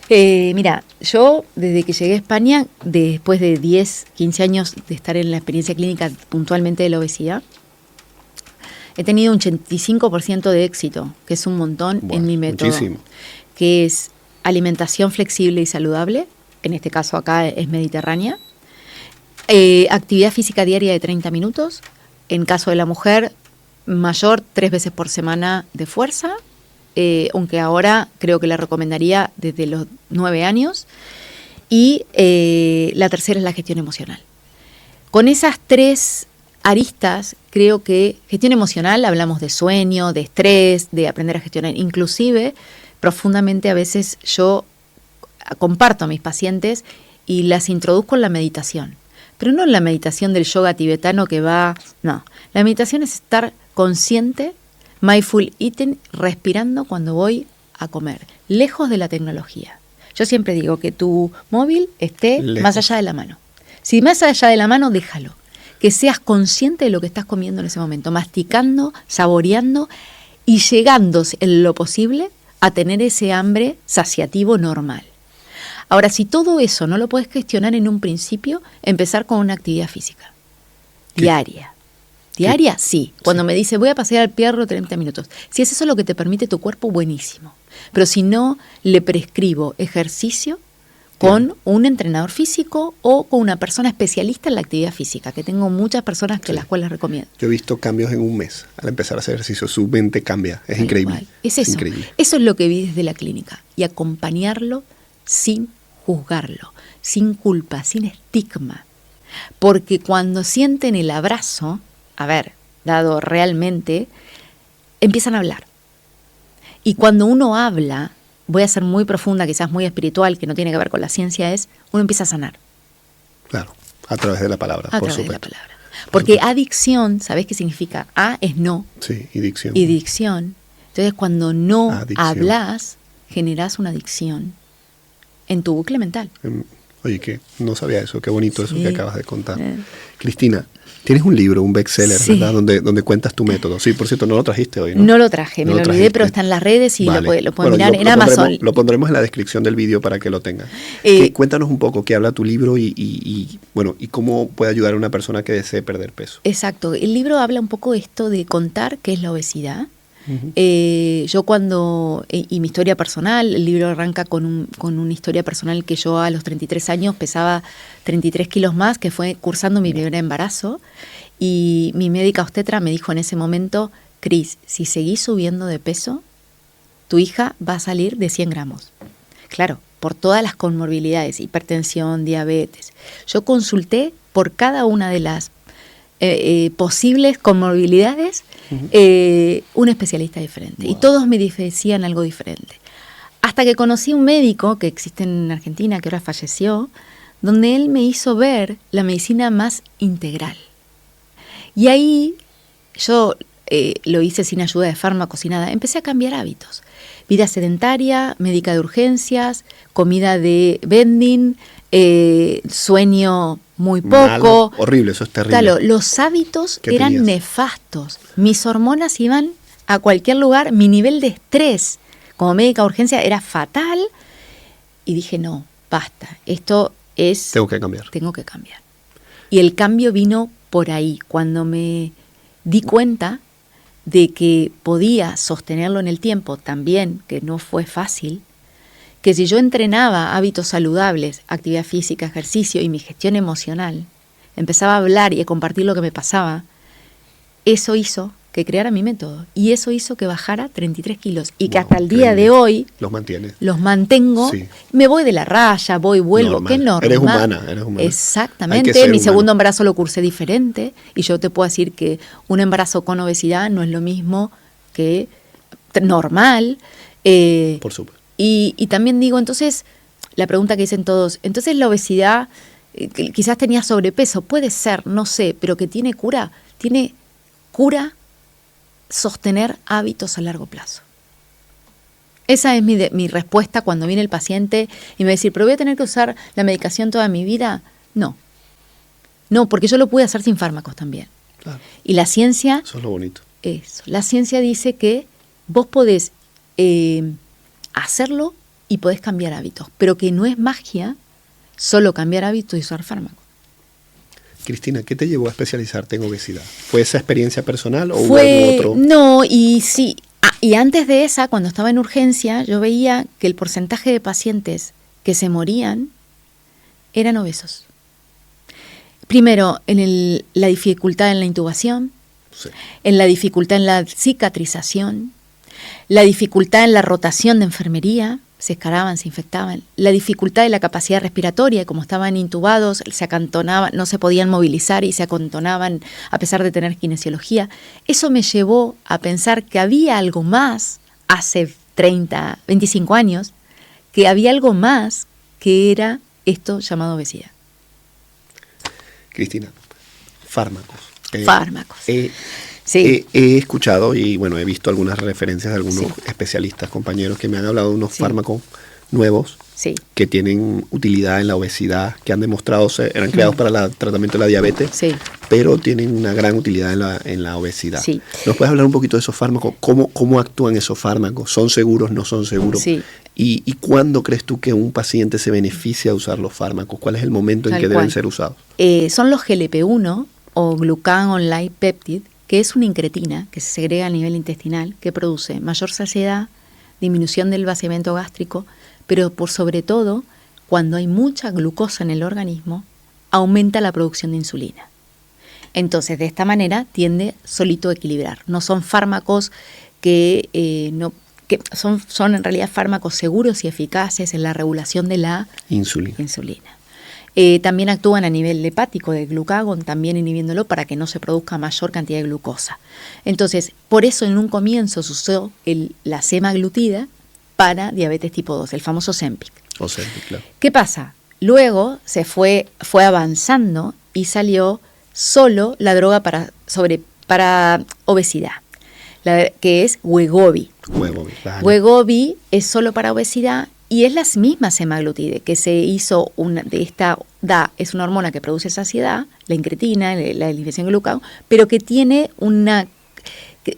Mira, yo desde que llegué a España, después de 10, 15 años de estar en la experiencia clínica puntualmente de la obesidad, he tenido un 85% de éxito, que es un montón en mi método. Muchísimo. Que es alimentación flexible y saludable, en este caso acá es mediterránea, actividad física diaria de 30 minutos, en caso de la mujer mayor 3 veces por semana de fuerza, aunque ahora creo que la recomendaría desde los 9 años, y la tercera es la gestión emocional. Con esas 3 aristas, creo que gestión emocional, hablamos de sueño, de estrés, de aprender a gestionar, inclusive profundamente a veces yo comparto a mis pacientes y las introduzco en la meditación, pero no la meditación del yoga tibetano que va... No, la meditación es estar consciente, mindful eating, respirando cuando voy a comer, lejos de la tecnología. Yo siempre digo que tu móvil esté más allá de la mano. Si más allá de la mano, déjalo. Que seas consciente de lo que estás comiendo en ese momento, masticando, saboreando y llegando en lo posible a tener ese hambre saciativo normal. Ahora, si todo eso no lo puedes gestionar en un principio, empezar con una actividad física. Diaria. ¿Diaria? Sí. Cuando me dice, voy a pasear al perro 30 minutos. Si es eso lo que te permite tu cuerpo, buenísimo. Pero si no, le prescribo ejercicio con un entrenador físico o con una persona especialista en la actividad física, que tengo muchas personas que las cuales recomiendo. Yo he visto cambios en un mes al empezar a hacer ejercicio. Su mente cambia. Es increíble. Igual. Es eso. Increíble. Eso es lo que vi desde la clínica. Y acompañarlo sin juzgarlo, sin culpa, sin estigma. Porque cuando sienten el abrazo, dado realmente, empiezan a hablar. Y cuando uno habla, voy a ser muy profunda, quizás muy espiritual, que no tiene que ver con la ciencia, uno empieza a sanar. Claro, a través de la palabra, por supuesto. De la palabra. Porque adicción, ¿sabés qué significa? A es no. Sí, y dicción. Y dicción. Entonces, cuando no hablas, generás una adicción en tu bucle mental. Oye, que no sabía eso, qué bonito eso que acabas de contar. Cristina, tienes un libro, un bestseller, ¿verdad? Donde cuentas tu método. Sí, por cierto, no lo trajiste hoy, ¿no? No lo traje, me lo olvidé, pero está en las redes y lo pueden mirar en Amazon. Lo pondremos en la descripción del vídeo para que lo tengan. Cuéntanos un poco qué habla tu libro y cómo puede ayudar a una persona que desee perder peso. Exacto, el libro habla un poco de esto de contar qué es la obesidad. Yo y mi historia personal, el libro arranca con una historia personal que yo a los 33 años pesaba 33 kilos más, que fue cursando mi primer embarazo, y mi médica obstetra me dijo en ese momento, Cris, si seguís subiendo de peso, tu hija va a salir de 100 gramos. Claro, por todas las comorbilidades, hipertensión, diabetes. Yo consulté por cada una de las posibles comorbilidades, un especialista diferente. Wow. Y todos me decían algo diferente. Hasta que conocí un médico que existe en Argentina, que ahora falleció, donde él me hizo ver la medicina más integral. Y ahí yo lo hice sin ayuda de fármacos y nada. Empecé a cambiar hábitos. Vida sedentaria, médica de urgencias, comida de vending, sueño muy poco. Malo, horrible, eso es terrible. Claro, los hábitos eran nefastos. Mis hormonas iban a cualquier lugar. Mi nivel de estrés como médica de urgencia era fatal. Y dije, no, basta. Esto es... Tengo que cambiar. Tengo que cambiar. Y el cambio vino por ahí, cuando me di cuenta de que podía sostenerlo en el tiempo, también, que no fue fácil, que si yo entrenaba hábitos saludables, actividad física, ejercicio y mi gestión emocional, empezaba a hablar y a compartir lo que me pasaba, eso hizo que creara mi método. Y eso hizo que bajara 33 kilos. Y que hasta el día de hoy... Los mantienes. Los mantengo. Sí. Me voy de la raya, vuelvo. Normal. Qué normal. Eres humana. Exactamente. Mi segundo embarazo lo cursé diferente. Y yo te puedo decir que un embarazo con obesidad no es lo mismo que normal. Por supuesto. Y también digo, entonces, la pregunta que dicen todos, entonces la obesidad, quizás tenía sobrepeso, puede ser, no sé, pero que tiene cura sostener hábitos a largo plazo. Esa es mi respuesta cuando viene el paciente y me dice, ¿pero voy a tener que usar la medicación toda mi vida? No, porque yo lo pude hacer sin fármacos también. Claro. Y la ciencia... Eso es lo bonito. La ciencia dice que vos podés... hacerlo y podés cambiar hábitos, pero que no es magia solo cambiar hábitos y usar fármacos. Cristina, ¿qué te llevó a especializarte en obesidad? ¿Fue esa experiencia personal o hubo algún otro? No, y sí. Y antes de esa, cuando estaba en urgencia, yo veía que el porcentaje de pacientes que se morían eran obesos. Primero, en la dificultad en la intubación, sí, en la dificultad en la cicatrización, la dificultad en la rotación de enfermería, se escaraban, se infectaban, la dificultad de la capacidad respiratoria, como estaban intubados, se acantonaban, no se podían movilizar y se acantonaban a pesar de tener kinesiología. Eso me llevó a pensar que había algo más, hace 30, 25 años, que había algo más que era esto llamado obesidad. Cristina, fármacos. Fármacos. Sí. He escuchado y bueno, he visto algunas referencias de algunos especialistas, compañeros que me han hablado de unos fármacos nuevos que tienen utilidad en la obesidad, que han demostrado eran creados para el tratamiento de la diabetes, pero tienen una gran utilidad en la obesidad. Sí. ¿Nos puedes hablar un poquito de esos fármacos? ¿Cómo actúan esos fármacos? ¿Son seguros, no son seguros? Sí. ¿Y cuándo crees tú que un paciente se beneficia de usar los fármacos? ¿Cuál es el momento en que deben ser usados? Son los GLP-1 o Glucagon-like peptide, que es una incretina que se segrega a nivel intestinal, que produce mayor saciedad, disminución del vaciamiento gástrico, pero por sobre todo, cuando hay mucha glucosa en el organismo, aumenta la producción de insulina. Entonces, de esta manera tiende solito a equilibrar. No son fármacos que son en realidad fármacos seguros y eficaces en la regulación de la insulina. También actúan a nivel hepático del glucagón, también inhibiéndolo para que no se produzca mayor cantidad de glucosa. Entonces, por eso en un comienzo se usó la semaglutida para diabetes tipo 2, el famoso Ozempic. Claro. ¿Qué pasa? Luego se fue avanzando y salió solo la droga para obesidad, que es Wegovy. Wegovy es solo para obesidad y es la misma semaglutide que se hizo es una hormona que produce saciedad, la incretina, la inhibición de glucagón, pero que tiene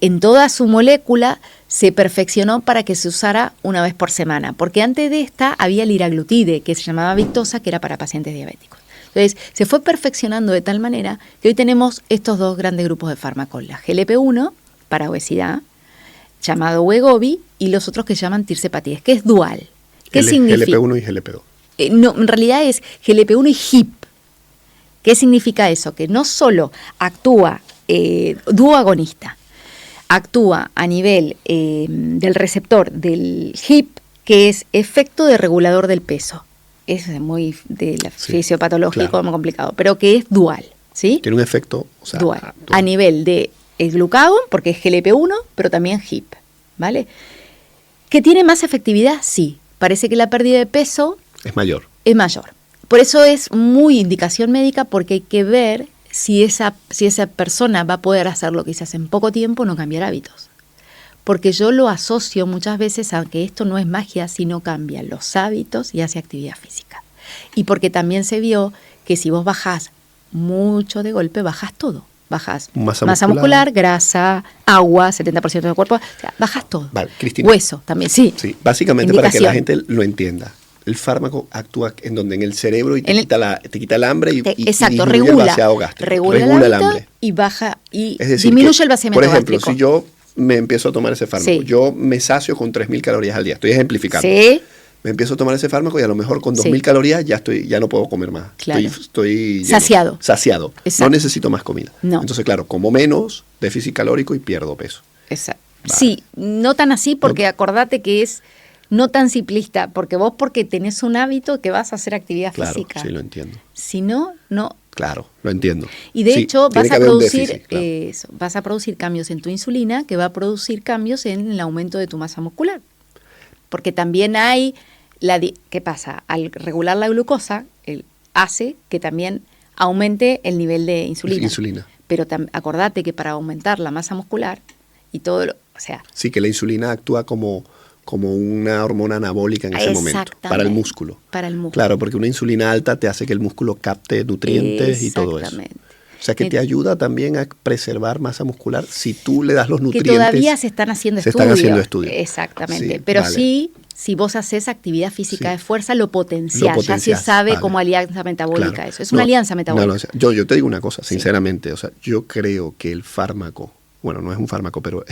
en toda su molécula se perfeccionó para que se usara una vez por semana, porque antes de esta había liraglutide, que se llamaba Victoza, que era para pacientes diabéticos. Entonces, se fue perfeccionando de tal manera que hoy tenemos estos dos grandes grupos de fármacos, la GLP-1 para obesidad, llamado Wegovy, y los otros que se llaman tirzepatides, que es dual. ¿Qué significa? GLP-1 y GLP-2. No, en realidad es GLP-1 y HIP. ¿Qué significa eso? Que no solo actúa duoagonista, actúa a nivel del receptor del HIP, que es efecto de regulador del peso. Es muy fisiopatológico, muy complicado, pero que es dual, ¿sí? Tiene un efecto dual. A nivel de el glucagón, porque es GLP-1, pero también HIP, ¿vale? ¿Que tiene más efectividad? Sí. Parece que la pérdida de peso es mayor. Por eso es muy indicación médica, porque hay que ver si esa persona va a poder hacer lo que se hace en poco tiempo, no cambiar hábitos. Porque yo lo asocio muchas veces a que esto no es magia, sino cambia los hábitos y hace actividad física. Y porque también se vio que si vos bajás mucho de golpe, bajás todo. Bajás masa muscular, grasa, agua, 70% del cuerpo, o sea, bajas todo. Vale, Cristina. Hueso también, sí. Básicamente para que la gente lo entienda. El fármaco actúa en el cerebro y te quita el hambre y disminuye el vaciado gástrico. Regula el hambre. Y baja y disminuye el vaciamiento gástrico. Por ejemplo, si yo me empiezo a tomar ese fármaco, yo me sacio con 3.000 calorías al día. Estoy ejemplificando. Sí. Me empiezo a tomar ese fármaco y a lo mejor con 2.000 calorías ya no puedo comer más. Claro. Estoy saciado. Exacto. No necesito más comida. No. Entonces, claro, como menos, déficit calórico y pierdo peso. Exacto. Vale. Sí, no tan así porque acordate que es no tan simplista, porque tenés un hábito que vas a hacer actividad física. Claro, sí, lo entiendo. Si no. Claro, lo entiendo. Y de hecho vas a producir cambios en tu insulina, que va a producir cambios en el aumento de tu masa muscular. Porque también hay ¿qué pasa? Al regular la glucosa, hace que también aumente el nivel de insulina. Pero acordate que para aumentar la masa muscular y todo sí, que la insulina actúa como una hormona anabólica en ese momento, para el músculo. Claro, porque una insulina alta te hace que el músculo capte nutrientes y todo eso. O sea, que te ayuda también a preservar masa muscular si tú le das los nutrientes. Que todavía se están haciendo estudios. Exactamente. Sí, pero sí, si vos haces actividad física de fuerza, lo potenciás. Ya se sabe como alianza metabólica eso. Es una alianza metabólica. Yo te digo una cosa, sinceramente. Yo creo que el fármaco, bueno, no es un fármaco, pero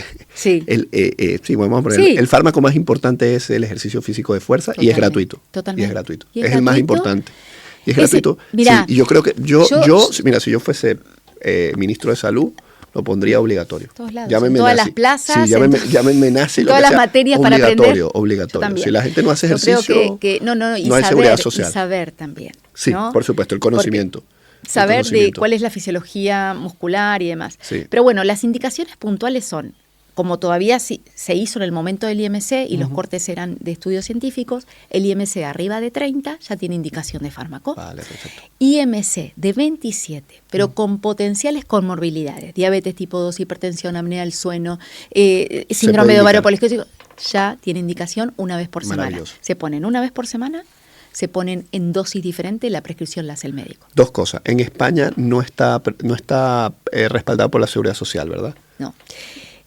vamos a poner, el fármaco más importante es el ejercicio físico de fuerza. Totalmente. Y es gratuito. Totalmente. Y es gratuito. Es el más importante. Y es gratuito. Mira, y yo creo que si yo fuese ministro de Salud, lo pondría obligatorio. Todos lados, en todas las plazas. Sí, llámenme nazi, lo todas que las sea, materias para aprender. Obligatorio. Si la gente no hace ejercicio, no hay seguridad social. Y saber también. Sí, ¿no? por supuesto, el conocimiento. Saber de cuál es la fisiología muscular y demás. Sí. Pero bueno, las indicaciones puntuales son como todavía se hizo en el momento del IMC y los cortes eran de estudios científicos, el IMC arriba de 30 ya tiene indicación de fármaco. Vale, perfecto. IMC de 27, pero con potenciales comorbilidades, diabetes tipo 2, hipertensión, apnea del sueño, síndrome de ovario poliquístico, ya tiene indicación una vez por semana. Se ponen una vez por semana, se ponen en dosis diferente, la prescripción la hace el médico. Dos cosas. En España no está respaldado por la Seguridad Social, ¿verdad? No.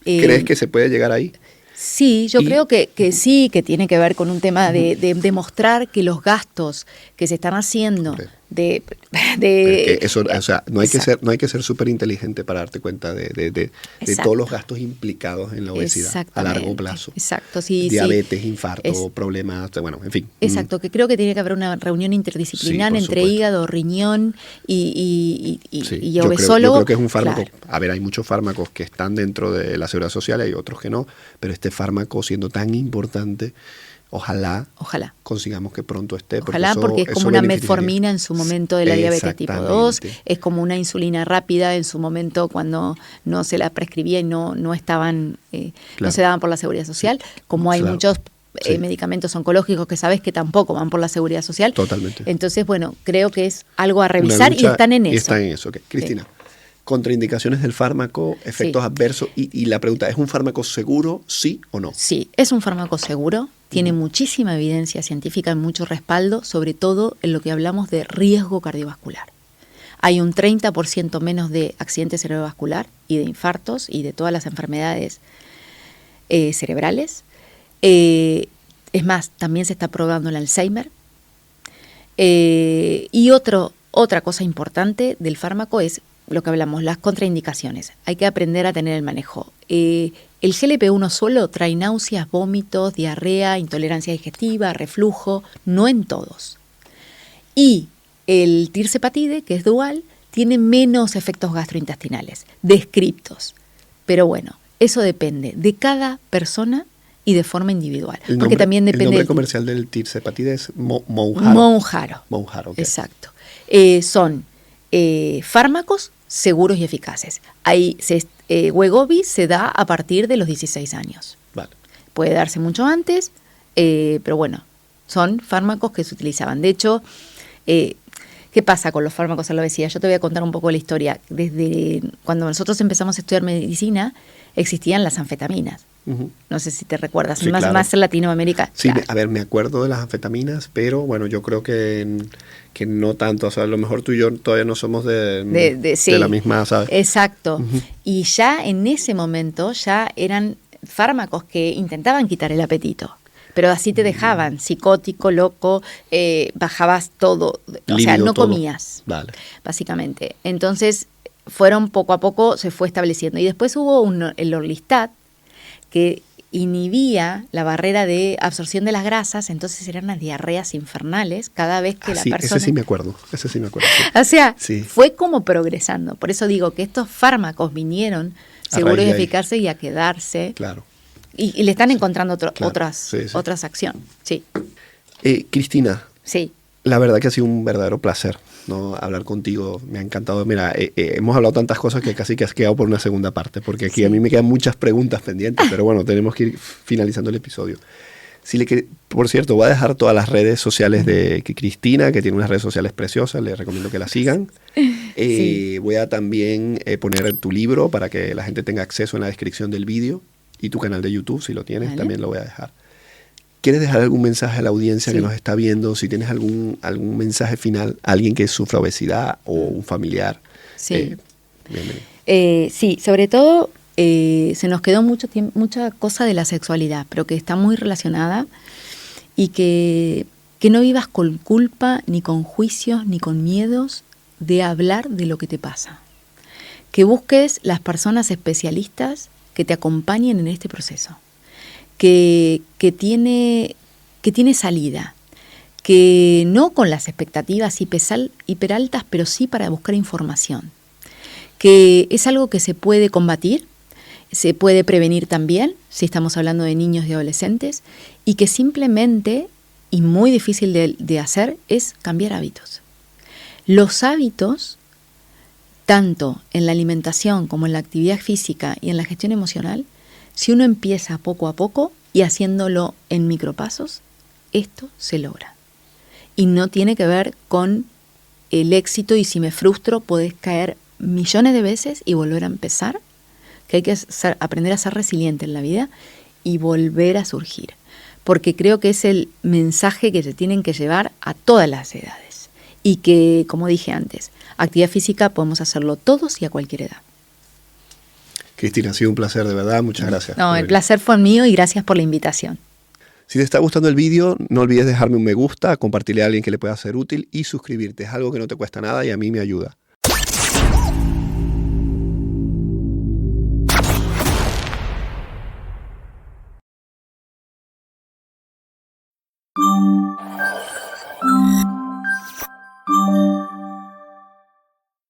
¿Crees que se puede llegar ahí? Sí, yo creo que sí, que tiene que ver con un tema de demostrar que los gastos que se están haciendo eso, o sea, no hay que ser súper inteligente para darte cuenta de todos los gastos implicados en la obesidad a largo plazo. Exacto, sí. Diabetes, infarto, problemas, bueno, en fin. Exacto, que creo que tiene que haber una reunión interdisciplinar entre hígado, riñón y obesólogo. Yo creo que es un fármaco. Claro. A ver, hay muchos fármacos que están dentro de la Seguridad Social, hay otros que no, pero este fármaco siendo tan importante, Ojalá consigamos que pronto esté. Ojalá, porque es como una metformina en su momento de la diabetes tipo 2, es como una insulina rápida en su momento cuando no se la prescribía y no estaban, no se daban por la Seguridad Social, como hay muchos medicamentos oncológicos que sabes que tampoco van por la Seguridad Social. Totalmente. Entonces, bueno, creo que es algo a revisar y están en eso. Y están en eso. Okay. Cristina. Contraindicaciones del fármaco, efectos adversos y la pregunta, ¿es un fármaco seguro, sí o no? Sí, es un fármaco seguro, tiene muchísima evidencia científica y mucho respaldo, sobre todo en lo que hablamos de riesgo cardiovascular. Hay un 30% menos de accidentes cerebrovascular y de infartos y de todas las enfermedades cerebrales. Es más, también se está probando el Alzheimer. Y otra cosa importante del fármaco es lo que hablamos, las contraindicaciones. Hay que aprender a tener el manejo. El GLP-1 solo trae náuseas, vómitos, diarrea, intolerancia digestiva, reflujo, no en todos. Y el tirzepatide, que es dual, tiene menos efectos gastrointestinales, descriptos. Pero bueno, eso depende de cada persona y de forma individual. Porque también depende. El nombre comercial del tirzepatide es Mounjaro. Mounjaro, okay. Exacto. Son fármacos seguros y eficaces. Wegovy se da a partir de los 16 años. Vale. Puede darse mucho antes, pero bueno, son fármacos que se utilizaban. De hecho, ¿qué pasa con los fármacos a la obesidad? Yo te voy a contar un poco la historia. Desde cuando nosotros empezamos a estudiar medicina, existían las anfetaminas. Uh-huh. No sé si te recuerdas, sí, más en Latinoamérica. Sí, claro. A ver, me acuerdo de las anfetaminas, pero bueno, yo creo que no tanto. O sea, a lo mejor tú y yo todavía no somos de la misma, ¿sabes? Exacto. Uh-huh. Y ya en ese momento ya eran fármacos que intentaban quitar el apetito. Pero así te dejaban, psicótico, loco, bajabas todo. O sea, no comías, vale, básicamente. Entonces, fueron poco a poco, se fue estableciendo. Y después hubo el Orlistat, que inhibía la barrera de absorción de las grasas, entonces eran unas diarreas infernales cada vez que la persona... Ese sí me acuerdo. Sí. O sea, fue como progresando. Por eso digo que estos fármacos vinieron seguros y eficaces y a quedarse. Claro. Y le están encontrando otras acciones. Sí. Cristina. Sí. La verdad que ha sido un verdadero placer, ¿no? Hablar contigo. Me ha encantado. Mira, hemos hablado tantas cosas que casi que has quedado por una segunda parte, porque aquí a mí me quedan muchas preguntas pendientes, pero bueno, tenemos que ir finalizando el episodio. Por cierto, voy a dejar todas las redes sociales de Cristina, que tiene unas redes sociales preciosas, les recomiendo que la sigan. Voy a también poner tu libro para que la gente tenga acceso en la descripción del vídeo, y tu canal de YouTube, si lo tienes, también lo voy a dejar. ¿Quieres dejar algún mensaje a la audiencia que nos está viendo? Si tienes algún mensaje final, a alguien que sufra obesidad o un familiar. Sí, sí, sobre todo se nos quedó mucha cosa de la sexualidad, pero que está muy relacionada y que no vivas con culpa, ni con juicios, ni con miedos de hablar de lo que te pasa. Que busques las personas especialistas que te acompañen en este proceso. Que tiene salida, que no con las expectativas hiperaltas, pero sí para buscar información, que es algo que se puede combatir, se puede prevenir también, si estamos hablando de niños y adolescentes, y que simplemente, y muy difícil de hacer, es cambiar hábitos. Los hábitos, tanto en la alimentación como en la actividad física y en la gestión emocional, Si uno empieza poco a poco y haciéndolo en micropasos, esto se logra. Y no tiene que ver con el éxito y si me frustro podés caer millones de veces y volver a empezar, que hay que aprender a ser resiliente en la vida y volver a surgir. Porque creo que es el mensaje que se tienen que llevar a todas las edades. Y que, como dije antes, actividad física podemos hacerlo todos y a cualquier edad. Cristina, ha sido un placer, de verdad. Muchas gracias. No, el placer fue mío y gracias por la invitación. Si te está gustando el vídeo, no olvides dejarme un me gusta, compartirle a alguien que le pueda ser útil y suscribirte. Es algo que no te cuesta nada y a mí me ayuda.